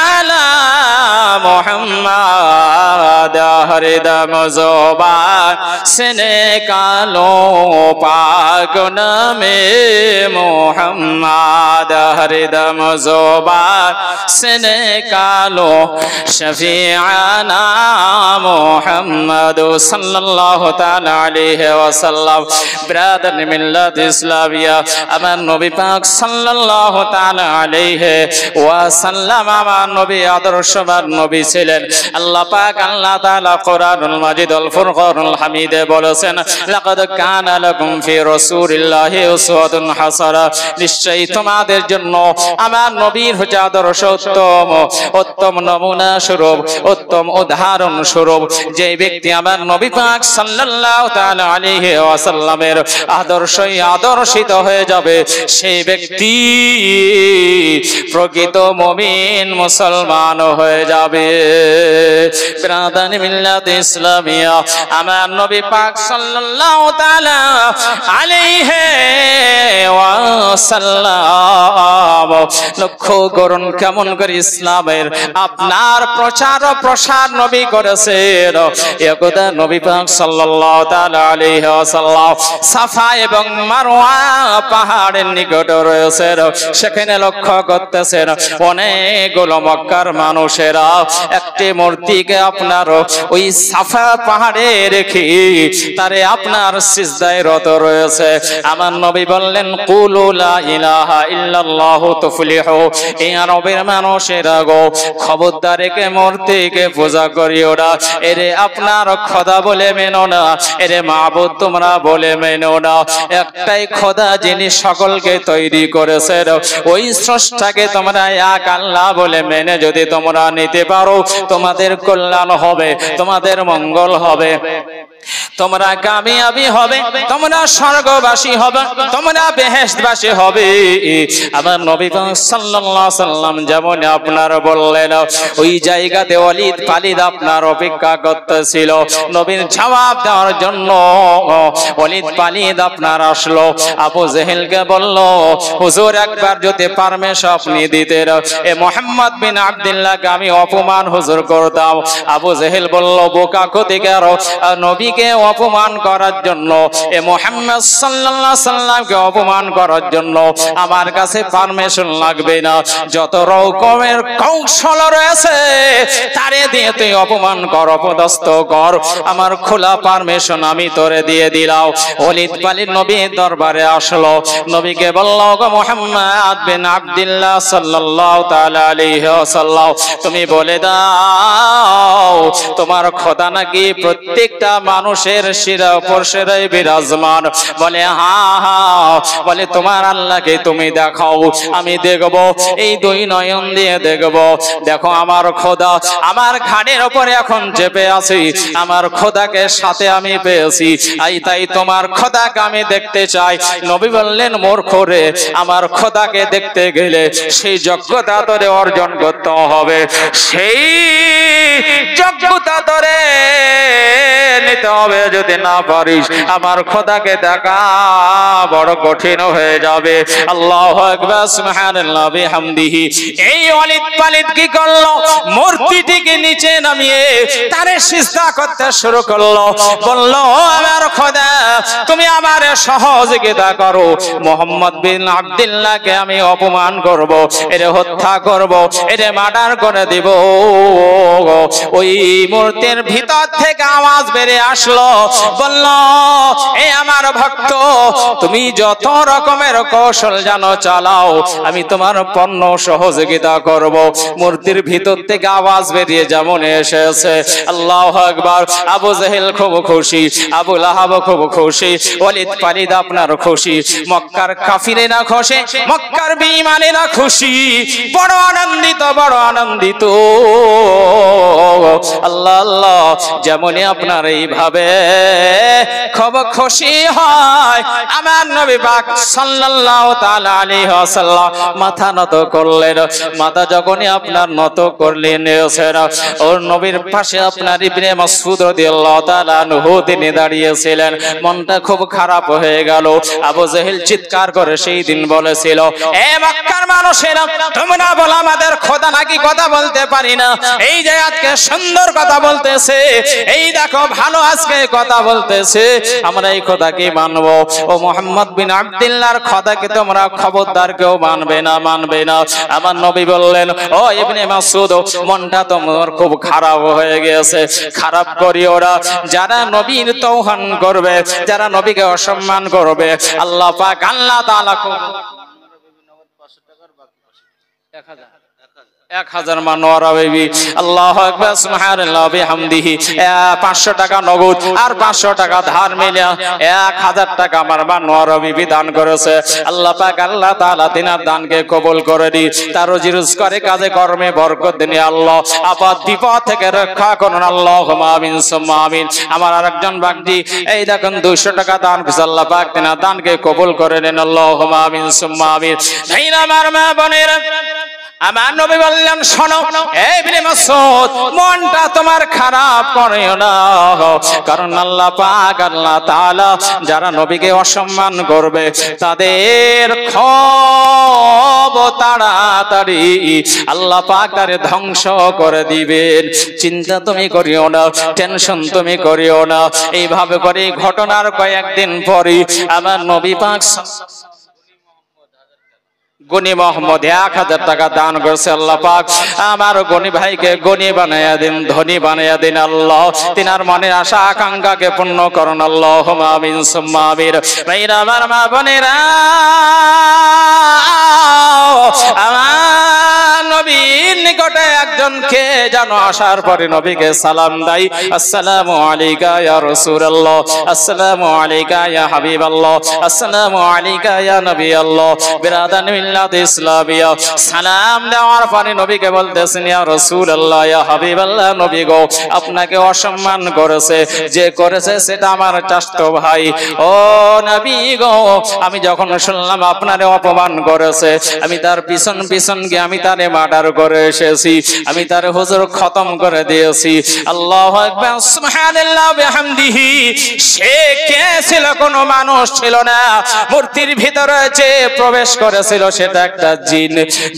আলা মুহাম্মাদ हरदम ज़ुबान से निकालो पाक नामे मोहम्मद हरदम ज़ुबान से निकालो शफीआना मोहम्मद सल्लल्लाहु ताला अलैहि वसल्लम। ब्रादर मिल्लत इस्लामिया আমার নবী পাক সাল্লাল্লাহু তাআলা আলাইহি ওয়াসাল্লাম আমার নবী আদর্শবান নবী ছিলেন। আল্লাহ পাক আল্লাহ তাআলা কোরআনুল মাজিদ আল ফুরকানুল হামিদে বলেছেন লাকাদ কানা লাকুম ফি রাসূলিল্লাহি উসওয়াতুন হাসানা, নিশ্চয়ই তোমাদের জন্য আমার নবীর হচ্ছে আদর্শ উত্তম নমুনা স্বরূপ, উত্তম উদাহরণ স্বরূপ। যে ব্যক্তি আমার নবী পাক সাল্লাল্লাহু তাআলা আলাইহি ওয়াসাল্লামের আদর্শই আদর্শিত হয়ে যাবে, সেই ব্যক্তি প্রকৃত মুমিন মুসলমান হয়ে যাবে। ব্রাদার মিল্লাত ইসলামিয়া আমার নবী পাক সাল্লাল্লাহু তাআলা আলাইহি ওয়াসাল্লাম লক্ষ্য করুন কেমন করে ইসলামের আপনার প্রচার ও প্রসার নবী করেছেন। একদা নবী পাক সাল্লাল্লাহু তাআলা আলাইহি ওয়াসাল্লাম সাফা এবং মারওয়া পাহাড়ের নিকট রয়েছে, সেখানে লক্ষ্য করতেছেন অনেকগুলো মক্কার মানুষেরা একটি মূর্তিকে আপনার ওই সাফা পাহাড়ে রেখে তারে আপনার সিজদায় রত রয়েছে। আমার নবী বললেন কুলু লা ইলাহা ইল্লাল্লাহু তুফলিহু, এই আরবের মানুষেরা গো খবরদার একে মূর্তিকে পূজা করিও না, এরে আপনার খোদা বলে মেনো না, এরে মাবুদ তোমরা বলে মেনো না। একটাই খোদা যিনি সকলকে তৈরি করেছেন, ওই স্রষ্টাকে তোমরা এক আল্লাহ বলে মেনে যদি তোমরা নিতে পারো তোমাদের কল্যাণ হবে, তোমাদের মঙ্গল হবে, তোমরা কামিয়াবি হবে, তোমরা স্বর্গবাসী হবে, তোমরা বেহেশতবাসী হবে। আমার নবী সাল্লাল্লাহু আলাইহি সাল্লাম যেমন আপনার বললেন, ওই জায়গাতে ওয়ালিদ পালিদ আপনার অপেক্ষা করতেছিল নবীর জবাব দেওয়ার জন্য। ওয়ালিদ পালিদ আপনার আসলো, আবু জেহেলকে বলল হুজুর একবার যদি পারমিশন আপনি দিতেন, এ মুহাম্মদ বিন আব্দুল্লাহকে আমি অপমান হুজুর করতাম। আবু জেহেল বলল বোকা কোথাকার, নবীকে অপমান করার জন্য, এ মুহাম্মদ সাল্লাল্লাহু আলাইহি সাল্লামকে অপমান করার জন্য আমার কাছে পারমিশন লাগবে না, যত রকমের কৌশল রয়েছে তারে দিয়ে তুই অপমান কর, অপদস্থ কর, আমার খোলা পারমিশন আমি তোরে দিয়ে দিলাম। ওয়ালিদ পালিদ নবী দরবারে আসলো, নবীকে বলল গো মুহাম্মদ বিন আব্দুল্লাহ সাল্লাল্লাহু তাআলা আলাইহি ওয়াসাল্লাম তুমি বলে দাও তোমার খোদা নাকি প্রত্যেকটা মানুষের শিরা উপর শিরায় বিরাজমান? বলে হ্যাঁ হ্যাঁ। বলে তোমার আল্লাহকে তুমি দেখাও, আমি দেখবো, এই দুই নয়ন দিয়ে দেখবো। দেখো আমার খোদা আমার ঘাড়ের উপরে এখন চেপে আছি, আমার খোদাকে সাথে আমি পেয়েছি, তাই তোমার খোদাকে আমি দেখতে চাই। নবী বললেন মূর্খ রে, আমার খোদাকে দেখতে গেলে সেই যোগ্যতা তোরে অর্জন করতে হবে, সেই যোগ্যতা তোরে নিতে হবে। যদি না পারিস আমার খোদাকে দেখা বড় কঠিন হয়ে যাবে। আল্লাহু আকবার সুবহানাল্লাহ বিহামদিহি। এই ওয়ালিদ পালিদ কি করলো, মূর্তিটিকে নিচে নামিয়ে তারে সিজদা করতে শুরু করলো। বলল আমার খোদা তুমি আমারে সহযোগিতা করো, মুহাম্মদ বিন আব্দুল্লাহকে আমি অপমান করব, এরে হত্যা করব, এরে মার্ডার করে দিব। ওই মূর্তির ভিতর থেকে আওয়াজ বেরিয়ে আসলো, বলল এ আমার ভক্ত তুমি যত রকমের কৌশল জানো চালাও, আমি তোমার পূর্ণ সহযোগিতা করব। মূর্তির ভিতর থেকে আওয়াজ বেরিয়ে যেমন এসেছে আল্লাহু আকবার। আবু জেহেল খুব খুশি, আবু লাহাব খুব খুশি, ওয়ালিদ পালিদ আপনার খুশি, মক্কার কাফিরেরা খুশি, মক্কার বেঈমানেরা খুশি, বড় আনন্দিত, বড় আনন্দিত। আল্লাহ আল্লাহ যেমনই আপনার এইভাবে খুব খুশি হয় আমার নবী পাক সাল্লাল্লাহু তাআলা আলাইহি ওয়াসাল্লাম মাথা নত করলেন। মাথা যখনই আপনার নত করলেন ওর নবীর পাশে আপনার ইবনে মাসউদ রাদিয়াল্লাহু তাআলা আনহু তিনি দাঁড়িয়েছিলেন। মনটা খুব খারাপ হয়ে গেল। আবু জেহেল চিৎকার করে সেই দিন বলেছিল, এ মক্কার মানুষেরা তোমরা বলো আমাদের খোদা কথা নাকি কথা বলতে পারি না, এই যে আজকে সুন্দর কথা বলতেছে, এই দেখো ভালো আজকে কথা বলতেছে, আমরা এই কথাকে মানবো। ও মুহাম্মদ বিন আব্দুল্লাহর কথাকে তোমরা খবরদার কেউ মানবে না, মানবে না। আমার নবী বললেন, ও ইবনে মাসউদ, মনটা তোমার খুব খারাপ হয়ে গেছে, খারাপ করিও না। যারা নবীর তওহীদ করবে, যারা নবীকে অসম্মান করবে, আল্লাহ পাক আল্লাহ তাআলা 1000 মানোয়ারা বেবি, আল্লাহু আকবার, সুবহানাল্লাহ বিহামদিহি, 500 টাকা নগদ আর 500 টাকা ধার মিলে 1000 টাকা আমার মানোয়ারা বিবি দান করেছে। আল্লাহ পাক আল্লাহ তাআলা তিনার দানকে কবুল করে দি, তার রুজি রোজগারে কাজে কর্মে বরকত দিন আল্লাহ, আপদ বিপদ থেকে রক্ষা করুন আল্লাহুম্মা আমিন সুম্মা আমিন। আমার আরেকজন বাগদি এই দেখুন 200 টাকা দান করেছে, আল্লাহ পাক তিনার দানকে কবুল করে নেন আল্লাহুম্মা আমিন সুম্মা আমিন। আমার মা বোনেরা, আমার নবী বললেন, শোনো ইবনে মাসউদ, মনটা তোমার খারাপ করিও না, কারণ আল্লাহ পাক আল্লাহ তাআলা যারা নবীকে অসম্মান করবে তাদের খুব তাড়াতাড়ি আল্লাহ পাক তারে ধ্বংস করে দিবেন। চিন্তা তুমি করিও না, টেনশন তুমি করিও না। এইভাবে করে ঘটনার কয়েকদিন পরে আমার নবী পাক গনি মোহাম্মদ 1000 টাকা দান করেছে। আল্লাহ পাক আমার গনি ভাইকে গনি বানায়া দিন, ধনী বানায়া দিন আল্লাহ, তিনার মনের আশা আকাঙ্ক্ষাকে পূর্ণ করুন আল্লাহুম্মা আমিন সুম্মা আমিন। ভাইরা আমার মা বোনেরা, আমার নবীর নিকটে একজন কে যেন আসার পরে নবীকে সালাম দেয়, আসসালামু আলাইকা ইয়া রাসূলুল্লাহ, আসসালামু আলাইকা ইয়া হাবিবাল্লাহ, আসসালামু আলাইকা ইয়া নবী আল্লাহ। বিরাদান ইসলামিয়া, সালাম দেওয়ার পরে নবীকে বলতেছেন, ইয়া রাসূলুল্লাহ, ইয়া হাবিবাল্লাহ, নবী গো, আপনাকে অসম্মান করেছে, যে করেছে সেটা আমার চাচতো ভাই। ও নবী গো, আমি যখন শুনলাম আপনারে অপমান করেছে, আমি তার পিছন পিছন গিয়ে আমি তারে মার্ডার করে এসেছি, আমি তার হুজুর খতম করে দিয়েছি। আল্লাহু আকবার, সুবহানাল্লাহ বিহামদিহি। সে কে ছিল? কোনো মানুষ ছিল না, মূর্তির ভিতরে যে প্রবেশ করেছিল সেটা একটা জিন,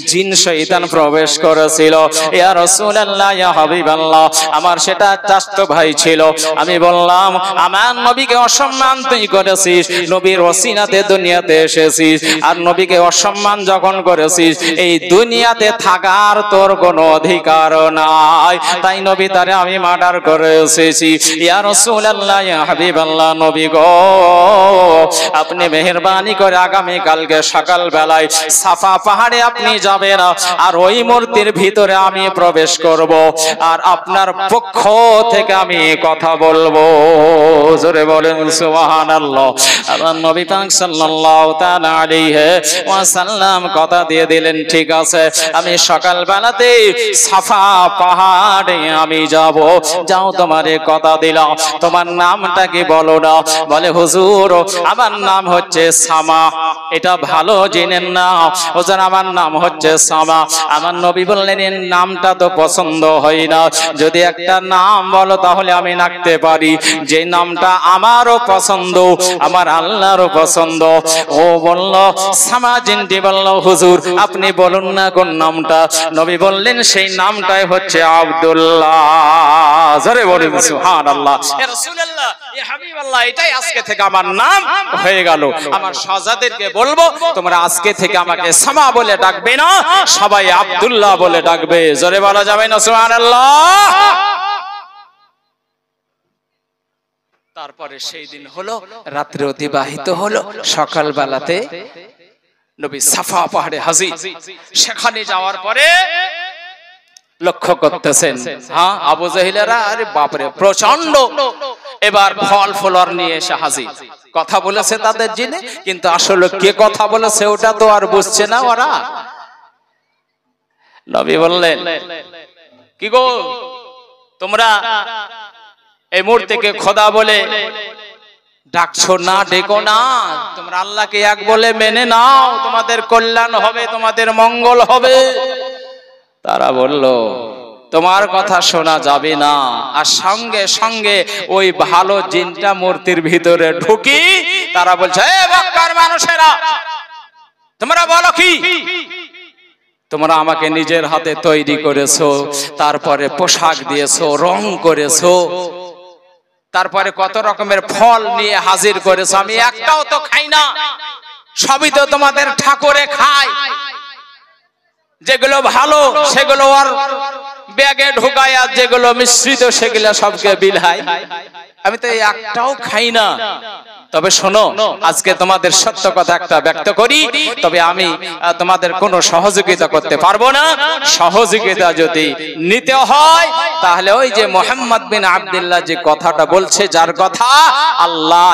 জিন শয়তান প্রবেশ করেছিল। ইয়া রাসূলুল্লাহ, ইয়া হাবিবাল্লাহ, আমার সেটা চাচতো ভাই ছিল। আমি বললাম, আমার নবীকে অসম্মান তুই করেছিস, নবীর ওসিলাতে দুনিয়াতে এসেছিস, আর নবীকে অসম্মান যখন করেছিস এই দুনিয়াতে থাকার তোর কোনো অধিকার নাই, তাই নবী তারে আমি মার্ডার করে এসেছি। ইয়া রাসূলুল্লাহ, ইয়া হাবিবাল্লাহ, নবী গো, আপনি মেহেরবানি করে আগামী কালকে সকাল বেলায় সাফা পাহাড়ে আপনি যাবেন, আর ওই মূর্তির ভিতরে আমি প্রবেশ করব, আর আপনার পক্ষ থেকে আমি কথা বলবো। জোরে বলেন সুবহানাল্লাহ। আমার নবী পাক সাল্লাল্লাহু তাআলা আলাইহি ওয়াসাল্লাম কথা দিয়ে দিলেন, ঠিক আছে, আমি সকাল বেলাতে সাফা পাহাড়ে আমি যাব। যাও, তোমারে কথা দিলাম, তোমার নামটা কি বলো না? বলে, হুজুর আমার নাম হচ্ছে সামা। এটা ভালো জেনেন না হুজুর, আমার নাম হচ্ছে সামা। আমার নবী বললেন, এর নামটা তো পছন্দ হয় না, যদি একটা নাম বলো তাহলে আমি রাখতে পারি, যে নামটা আমারও পছন্দ, আমার আল্লাহরও পছন্দ। ও বলল, সামা জিনটি বলল, হুজুর আপনি বলুন না কোন নামটা? নবী বললেন, সেই নামটাই হচ্ছে আব্দুল্লাহ। জোরে বলুন সুবহানাল্লাহ। ইয়া রাসূলুল্লাহ, ইয়া হাবিবাল্লাহ, এটাই আজকে থেকে আমার নাম হয়ে গেল। আমার শাহজাদেরকে বলবো, তোমরা আজকে থেকে আমাকে সামা বলে ডাকবে না, সবাই আব্দুল্লাহ বলে ডাকবে। জোরে বলা যাবে না সুবহানাল্লাহ? তারপরে সেই দিন হলো, রাত্রে অতিবাহিত হলো, সকাল বেলাতে নবী সাফা পাহাড়ে হাজির। সেখানে যাওয়ার পরে লক্ষ্য করতেছেন, হ্যাঁ, আবু জাহিলেরা, আরে বাপরে প্রচন্ড, এবার ফল ফলর নিয়ে এসে হাজির। কথা বলেছে তাদের জিনে, কিন্তু আসলে কে কথা বলেছে ওটা তো আর বুঝছে না ওরা। নবী বললেন, কি গো, তোমরা এই মূর্তিকে খোদা বলে ডাকছো না, ডেকো না, তোমরা আল্লাহকে এক বলে মেনে নাও, তোমাদের কল্যাণ হবে, তোমাদের মঙ্গল হবে। তারা বলল, তোমার কথা শোনা যাবে না। আর সঙ্গে সঙ্গে ওই ভালো জিনটা মূর্তির ভিতরে ঢুকি তারা বলছে, এ মক্কার মানুষেরা, তোমরা বলো কি? তোমরা আমাকে নিজের হাতে তৈরি করেছো, তারপরে পোশাক দিয়েছো, রং করেছো, তারপরে কত রকমের ফল নিয়ে হাজির করেছো, আমি একটাও তো খাই না, সবই তো তোমাদের ঠাকুরে খায়। যেগুলো ভালো সেগুলো আর ব্যাগে ঢুকায়, আর যেগুলো মিশ্রিত সেগুলো সবকে বিলায়, আমি তো একটাও খাই না। তবে শোনো, আজকে তোমাদের সত্য কথা একটা ব্যক্ত করি, তবে আমি তোমাদের কোনো সহযোগিতা করতে পারবো না। সহযোগিতা যদি নিতে হয় তাহলে ওই যে মুহাম্মদ বিন আব্দুল্লাহ যে কথাটা বলছে, যার কথা আল্লাহ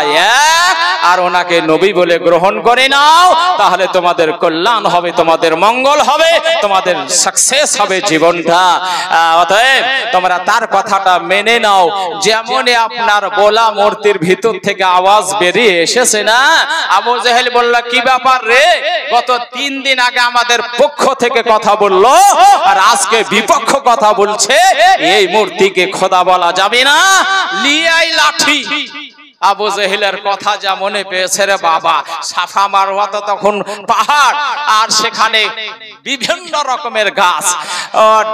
এক আর ওনাকে নবী বলে গ্রহণ করে নাও, তাহলে তোমাদের কল্যাণ হবে, তোমাদের মঙ্গল হবে, তোমাদের সাকসেস হবে জীবনটা। অতএব তোমরা তার কথাটা মেনে নাও। যেমনই আপনার বোলা মূর্তির ভিতর থেকে আওয়াজ বেরিয়ে এসেছে না, আবু জেহেল বলল, কি ব্যাপার রে, গত 3 দিন আগে আমাদের পক্ষ থেকে কথা বললো আর আজকে বিপক্ষ কথা বলছে, এই মূর্তিকে খোদা বলা যাবে না, লিয়াই লাঠি। আবু জেহেলের কথা যা মনে পেয়েছে রে বাবা, সাফা মারওয়া তো তখন পাহাড়, আর সেখানে বিভিন্ন রকমের গাছ,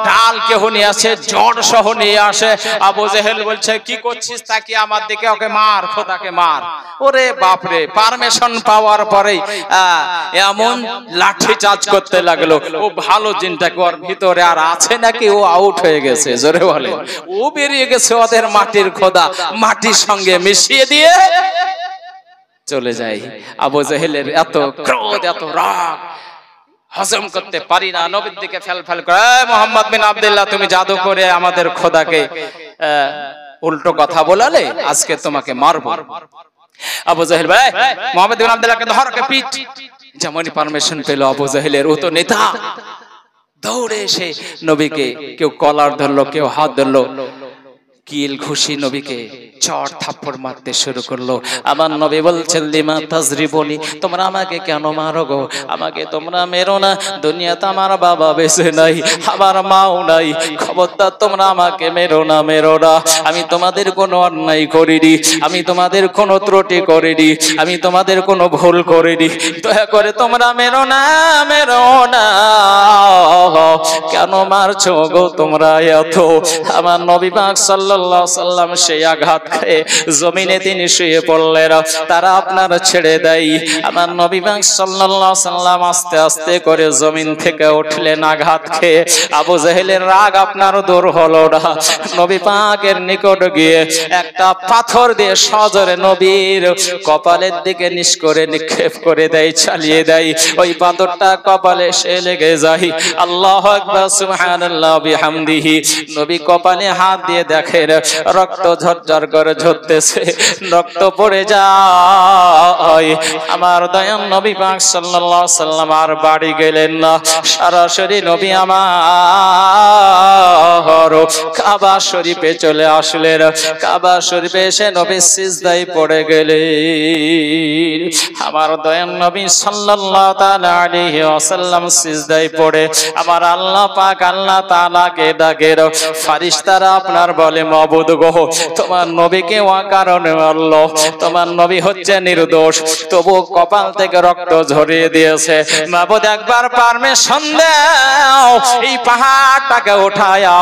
ডাল কেহ নিয়ে আসে, জড় সহ নিয়ে আসে। আবু জেহেল বলছে, কি করছিস তাকে আমার দিকে, ওকে মার, খোদাকে মার। ওরে বাপরে, পারমিশন পাওয়ার পরেই এমন লাঠি চার্জ করতে লাগলো। ও ভালো জিনটাকে ওর ভিতরে আর আছে নাকি, ও আউট হয়ে গেছে, জোরে বলে, ও বেরিয়ে গেছে ওদের মাটির খোদা, মাটির সঙ্গে মিশিয়ে দিয়ে চলে যায়। আবু জেহেলের এত ক্রোধ, এত রাগ হজম করতে পারি না, নবীর দিকে ফেল ফেল করে, মুহাম্মদ বিন আব্দুল্লাহ তুমি জাদু করে আমাদের খোদাকে উল্টো কথা বলালে, আজকে তোমাকে মারবো। আবু জেহেল ভাই মুহাম্মদ বিন আব্দুল্লাহকে ধরকে পিট। যেমনই পারমিশন পেল আবু জেহেলের, ও তো নেতা, দৌড়ে এসে নবীকে কেউ কলার ধরলো, কেউ হাত ধরলো, কিল ঘুষি নবীকে চড় থাপ্পড় মারতে শুরু করলো। আমার নবী বলছেন, লিমা তাজরিবুনি, তোমরা আমাকে কেন মারো গো, আমাকে তোমরা মেরো না, দুনিয়াতে আমার বাবা বেঁচে নাই, আমার মাও নাই, খবরদার তোমরা আমাকে মেরো না, মেরো না। আমি তোমাদের কোনো অন্যায় করিনি, আমি তোমাদের কোনো ত্রুটি করিনি, আমি তোমাদের কোনো ভুল করিনি, দয়া করে তোমরা মেরো না, মেরো না। কেন মারছো গো তোমরা এত? আমার নবী পাক সাল্লাল্লাহু আলাইহি সাল্লাম সেই আঘাত খেয়ে জমিনে তিনি শুয়ে পড়লেন, তারা আপনারা ছেড়ে দেয়। আমার নবী পাক সাল্লাল্লাহু আলাইহি সাল্লাম আস্তে আস্তে করে জমিন থেকে উঠলেন আঘাত খেয়ে। আবু জেহেলের রাগ আপনার দূর হলো না। নবী পাকের নিকট গিয়ে একটা পাথর দিয়ে সজোরে নবীর কপালের দিকে নিক্ষেপ করে দেয়, চালিয়ে দেয়। ওই পাথরটা কপালে এসে লেগে যায়। আল্লাহু আকবার, সুবহানাল্লাহ বিহামদিহি। নবী কপালে হাত দিয়ে দেখেন রক্ত ঝরঝর করে ঝরতেছে, রক্ত পড়ে যায়। আমার দয়াল নবী পাক সাল্লাল্লাহু আলাইহি সাল্লাম আর বাড়ি গেলেন না, সরাসরি নবী আমার কাবা শরীফে চলে আসলেন। কাবা শরীফে এসে নবী সিজদায় পড়ে গেলেন। আমার দয়াল নবী সাল্লাল্লাহু তাআলা আলাইহি ওয়াসাল্লাম সিজদায় পড়ে আমার আল্লাহ পাক আল্লাহ তাআলাকে ডাকে, ফেরেশতারা আপনার বলে, মাবুদ গো, তোমার নবীকে অকারণে মারলো, তোমার নবী হচ্ছে নির্দোষ, তবু কপাল থেকে রক্ত ঝরিয়ে দিয়েছে। মাবুদ একবার পারমিশন দাও, এই পাহাড়টাকে উঠায়া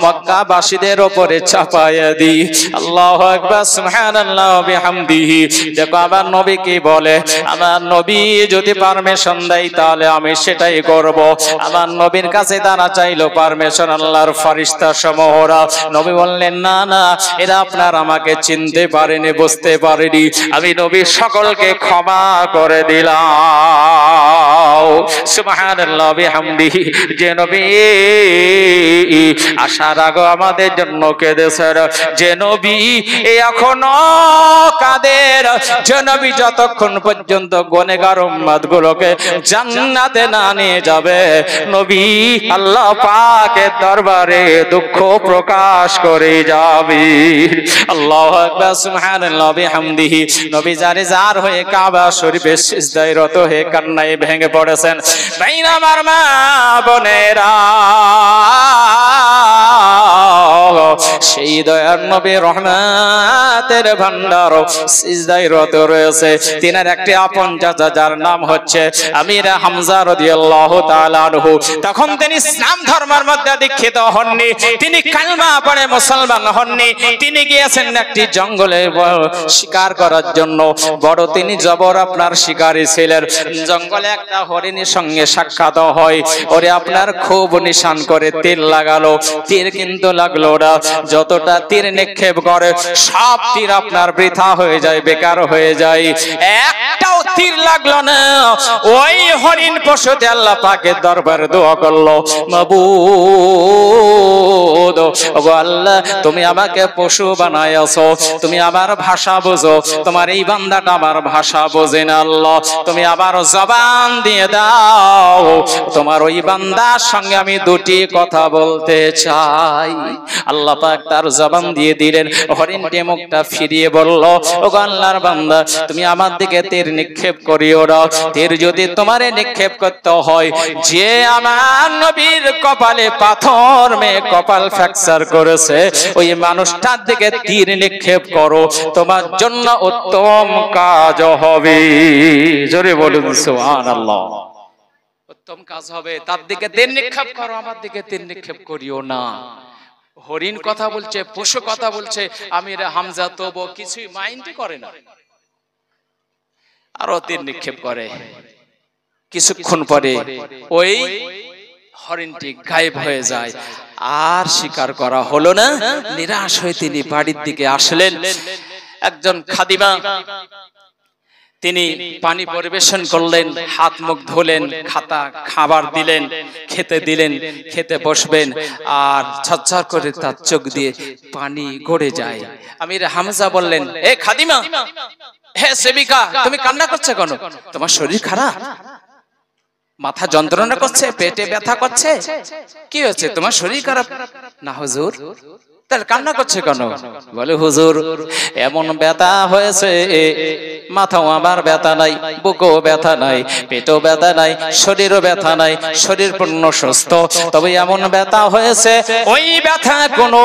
মক্কাবাসীদের উপরে চাপায়া দি। আল্লাহু আকবার, সুবহানাল্লাহ বিহামদিহি। দেখো আমার নবী কি বলে, আমার নবী যদি পারমিশন দেয় তাহলে আমি সেটাই করব। আমার নবীর কাছে তারা চাইলো পারমিশন, আল্লাহর ফেরেশতা সমূহরা। নবী বললেন, না না, এরা আপনার আমাকে চিনতে পারেনি, বুঝতে পারেনি, আমি নবী সকলকে ক্ষমা করে দিলাম। সুবহানাল্লাহ বিহামদিহি। যে নবী আসার আগে আমাদের জন্য কেঁদেছেন, যে নবী এখনো কাদের, যে নবী যতক্ষণ পর্যন্ত গুনাহগার উম্মত গুলোকে জান্নাতে না নিয়ে যাবে, নবী আল্লাহ পাকের দরবারে দুঃখ প্রকাশ করে যাবে। আল্লাহু আকবার, সুবহানাল্লাহ বিহামদিহি। নবী জারে জার হয়ে কাবা শরীফে সিজদায় রত হয়ে কান্নায় ভেঙে পড়েছেন। ভাইরা আমার মা বোনেরা, সেই দয়া দয়ার নবী রহমতের ভান্ডার সিজদায় রত রয়েছে। তিনার একটি আপন চাচা যার নাম হচ্ছে আমির হামজা রাদিয়াল্লাহু তাআলা আনহু। তখন তিনি ইসলাম ধর্মের মধ্যে দীক্ষিত হননি, তিনি কালেমা পড়ে মুসলমান হননি। তিনি গিয়েছেন একটি জঙ্গলে শিকার করার জন্য। বড় তিনি জবর আপনার শিকারী ছিলেন। জঙ্গলে একটা হরিণের সঙ্গে সাক্ষাৎ হয়। ওরে আপনার খুব নিশান করে তীর লাগালো, তীর কিন্তু লাগলো না। যতটা তীর নিক্ষেপ করে সব তীর আপনার বৃথা হয়ে যায়, বেকার হয়ে যায়। একটাও তীর লাগলো না। ওই হরিণ পশুতে আল্লাহ পাকের দরবারে দোয়া করলো, মাবুদ ওগো আল্লাহ, তুমি আমাকে পশু বানাইছো, তুমি আমার ভাষা বোঝো, তোমার এই বান্দাটা আমার ভাষা বোঝে না। আল্লাহ তুমি আবার জবান দিয়ে দাও, তোমার ওই বান্দার সঙ্গে আমি দুটি কথা বলতে চাই। আল্লাহ পাক তার জবান দিয়ে দিলেন। হরিণটি মুখটা ফিরিয়ে বলল, ওগো আল্লাহর বান্দা, তুমি আমার দিকে তীর নিক্ষেপ করিও না। তীর যদি তোমারে নিক্ষেপ করতে হয়, যে আমার নবীর কপালে পাথর মেয়ে কপাল ফ্র্যাকচার করেছে, ওই মানুষটার দিকে তীর নিক্ষেপ করো, তোমার জন্য উত্তম কাজ হবে। জোরে বলুন সুবহানাল্লাহ। উত্তম কাজ হবে, তার দিকে তীর নিক্ষেপ করো, আমার দিকে তীর নিক্ষেপ করিও না। হরিণ কথা বলছে, পশু কথা বলছে, আমির হামজা তবু কিছুই মাইন্ড করে না, আরো তীর নিক্ষেপ করে। কিছুক্ষণ পরে ওই হরিণটি গায়েব হয়ে যায়, আর শিকার করা হলো না। নিরাশ হয়ে তিনি বাড়ির দিকে আসলেন। একজন খাদিমা তিনি পানি পরিবেশন করলেন, হাত মুখ ধুলেন, খাবার দিলেন, খেতে দিলেন, খেতে বসবেন, আর ঝরঝর করে তার চোখ দিয়ে পানি গড়ে যায়। আমির হামজা বললেন, এ খাদিমা, হে সেবিকা, তুমি কান্না করছো কেন? তোমার শরীর খারাপ? মাথা যন্ত্রণা করছে, পেটে ব্যথা করছে? কি হয়েছে, তোমার শরীর খারাপ? না হুজুর। তাহলে কান্না করছে কেন? বলে, হুজুর এমন ব্যথা হয়েছে, মাথাও আমার ব্যথা নাই, বুকও ব্যথা নাই, পেটও ব্যথা নাই, শরীরও ব্যথা নাই, শরীর পূর্ণ সুস্থ, তবে এমন ব্যথা হয়েছে, ওই ব্যথা কোনো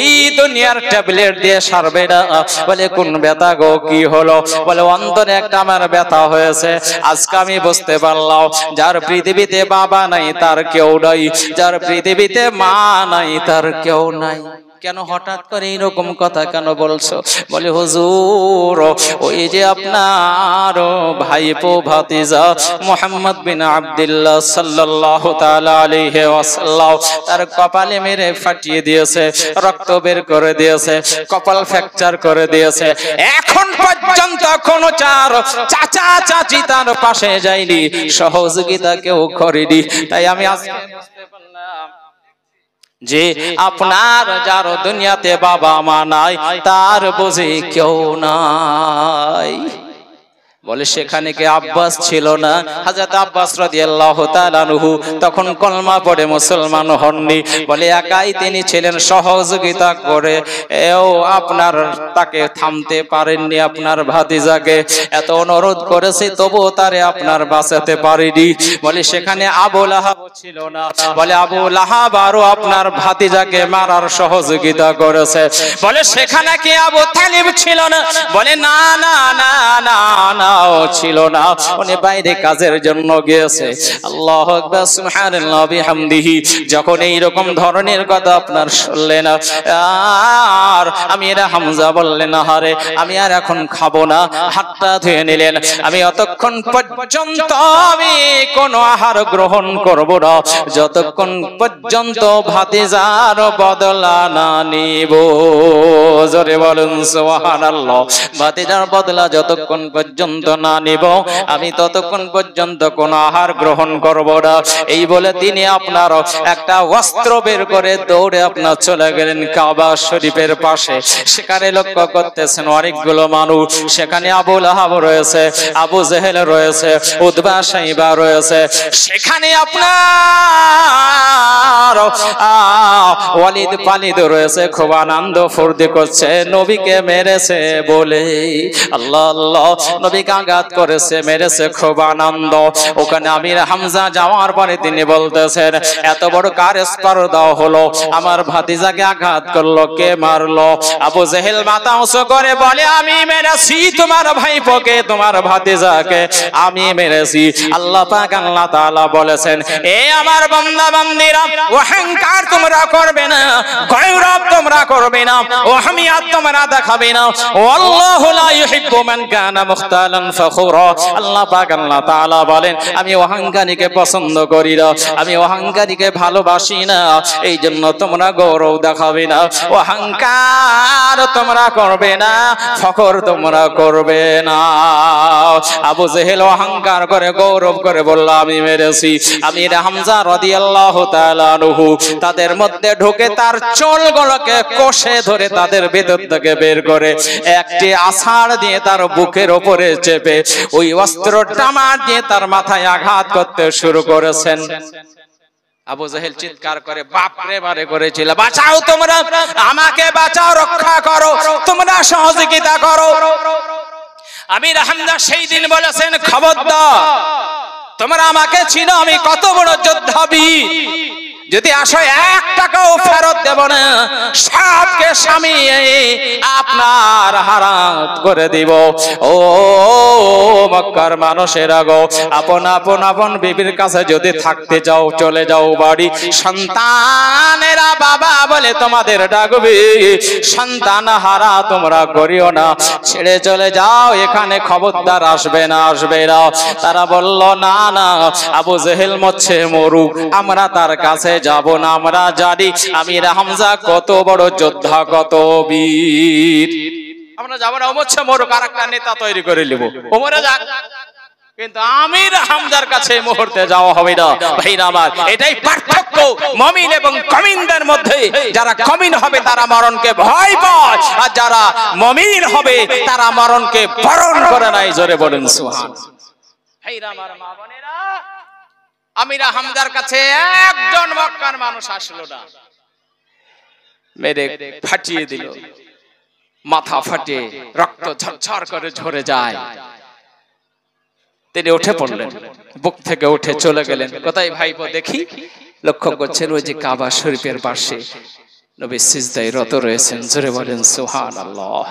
এই দুনিয়ার ট্যাবলেট দিয়ে সারবে না। বলে, কোন ব্যথা গো, কি হলো? বলে, অন্তরে একটা আমার ব্যথা হয়েছে। আজকে আমি বুঝতে পারলাম, যার পৃথিবীতে বাবা নাই তার কেউ নাই, যার পৃথিবীতে মা নাই তার কেউ নাই। কেন হঠাৎ করে এরকম কথা কেন বলছো? বলে, হুজুর ওই যে আপনার ভাইপো ভাতিজা মুহাম্মদ বিন আব্দুল্লাহ সাল্লাল্লাহু তাআলা আলাইহি ওয়াসাল্লাম তার কপালে মেরে ফাটিয়ে দিয়েছে, রক্ত বের করে দিয়েছে, কপাল ফ্র্যাকচার করে দিয়েছে। এখন পর্যন্ত কোনো চাচা চাচি তার পাশে যায়নি, সহযোগিতা কেউ করেনি। তাই আমি আজকে বুঝতে পারলাম যে আপনার যার দুনিয়াতে বাবা মা নাই, তার বুঝি কেউ নাই। বলে, সেখানে কি আব্বাস ছিল না? হযরত আব্বাস রাদিয়াল্লাহু তাআলা আনহু তখন কলমা পড়ে মুসলমান হননি। বলে, একাই তিনি ছিলেন, সহযোগিতা করে এও আপনার তাকে থামতে পারেননি। আপনার ভাতিজাকে এত অনুরোধ করেছে, তবু তারে আপনার বাঁচাতে পারেনি। বলে, সেখানে আবু লাহাব ছিল না? বলে, আবু লাহাব আরো আপনার ভাতিজাকে মারার সহযোগিতা করেছে। বলে, সেখানে কি আবু তালিব ছিল না? বলে, না না না না না ছিল না, উনি বাইরে কাজের জন্য গিয়েছে। আল্লাহু আকবার, সুবহানাল্লাহ বিহামদিহি। যখন এই রকম ধরনের কথা আপনার শুনলেন, আর আমির হামজা বললেন, আরে আমি আর এখন খাবো না, হাতটা ধুয়ে নিলেন। আমি অতক্ষণ পর্যন্ত আমি কোনো আহার গ্রহণ করব না, যতক্ষণ পর্যন্ত ভাতিজার বদলা না নিব। জোরে বলুন সুবহানাল্লাহ। ভাতিজার বদলা যতক্ষণ পর্যন্ত না নিব, আমি ততক্ষণ পর্যন্ত কোন আহার গ্রহণ করব না। এই বলে তিনি আপনার একটা অস্ত্র বের করে দৌড়ে আপনার চলে গেলেন কাবা শরীফের পাশে। সেখানে লক্ষ্য করতেছেন অনেকগুলো মানুষ, সেখানে আবু লাহাব রয়েছে, আবু জেহেল রয়েছে, উতবা সাইবা রয়েছে। সেখানে আপনার ওয়ালিদ পালিদ রয়েছে, খুব আনন্দ ফুর্তি করছে নবীকে মেরেছে বলে। আল্লাহ আল্লাহ, নবীকে আঘাত করেছে, মেরেছে, খুব আনন্দ। ওখানে আমির হামজা যাওয়ার পরে তিনি বলতেছেন, এত বড় কার স্পর্ধা হলো, আমার ভাতিজাকে আঘাত করলো, কে মারলো? আবু জেহেল মাথা উঁচু করে বলে, আমি মেরেছি তোমার ভাইপোকে, তোমার ভাতিজাকে আমি মেরেছি। আল্লাহ পাক আল্লাহ তাআলা বলেছেন, এ আমার বান্দা বান্দীরা, অহংকার তোমরা করবে না, গৌরব তোমরা করবে না, ওহমিয়াত তোমরা দেখাবে না। আল্লাহু লা ইউহিব্বু মান কানা মুখতালান ফখুরা। আল্লাহ পাক আল্লাহ তাআলা বলেন, আমি অহংকারীকে পছন্দ করি না, আমি অহংকারীকে ভালোবাসি না। এই জন্য তোমরা গৌরব দেখাবে না, অহংকার তোমরা করবে না, ফখর তোমরা করবে না। আবু জেহেল অহংকার করে গৌরব করে বলল, আমি মেরেছি। আমির হামজা রাদিয়াল্লাহু তাআলা আনহু তাদের মধ্যে ঢুকে তার চুলগুলোকে কষে ধরে তাদের ভেতর থেকে বের করে একটি আছাড় দিয়ে তার বুকের উপরে চেপে ওই অস্ত্র টামার দিয়ে তার মাথায় আঘাত করতে শুরু করেছেন। আবু জেহেল চিৎকার করে বাপরে বারে করেছিল, বাঁচাও তোমরা, আমাকে বাঁচাও, রক্ষা করো, তোমরা সহযোগিতা করো। আমির হামজা সেই দিন বলেছেন, খবরদার, তোমরা আমাকে চিনো, আমি কত বড় যোদ্ধা বীর, যদি আসো 1 টাকাও ফেরত দেব না, সবকে সামিয়ে আপনার হারাত করে দিব। ও মক্কার মানুষেরা গো, আপন আপন আপন বিবির কাছে যদি থাকতে চাও চলে যাও বাড়ি, সন্তানেরা বাবা বলে তোমাদের ডাকবে, সন্তান হারা তোমরা করিও না, ছেড়ে চলে যাও, এখানে খবরদার আসবে না, আসবে না। তারা বলল, না না, আবু জেহেল মরছে মরুক, আমরা তার কাছে যাব না, আমরা জানি আমির হামজা কত বড় যোদ্ধা, কত বীর, আমরা যাব না, মরছে মরুক, আর একটা নেতা তৈরি করে নেব, ওমরে যাক, কিন্তু আমির হামজার কাছে মুহূর্তে যাওয়া হবে না। ভাইরা আমার, এটাই পার্থক্য মুমিন এবং কমিনদের মধ্যে। যারা কমিন হবে তারা মরণকে ভয় পায়, আর যারা মুমিন হবে তারা মরণকে বরণ করে নাই। জোরে বলেন সুবহানাল্লাহ। ভাইরা আমার, মা বোনেরা, আমির হামজার কাছে একজন মক্কার মানুষ আসলো না, মেরে ফাটিয়ে দিল, মাথা ফাটে রক্ত ঝরঝর করে ঝরে যায়। তিনি উঠে পড়লেন, বুক থেকে উঠে চলে গেলেন। কোথায় ভাইপো দেখি? লক্ষ্য করছেন ওই যে কাবা শরীফের পাশে নবী সিজদায় রত রয়েছেন। জোরে বলেন সুবহানাল্লাহ।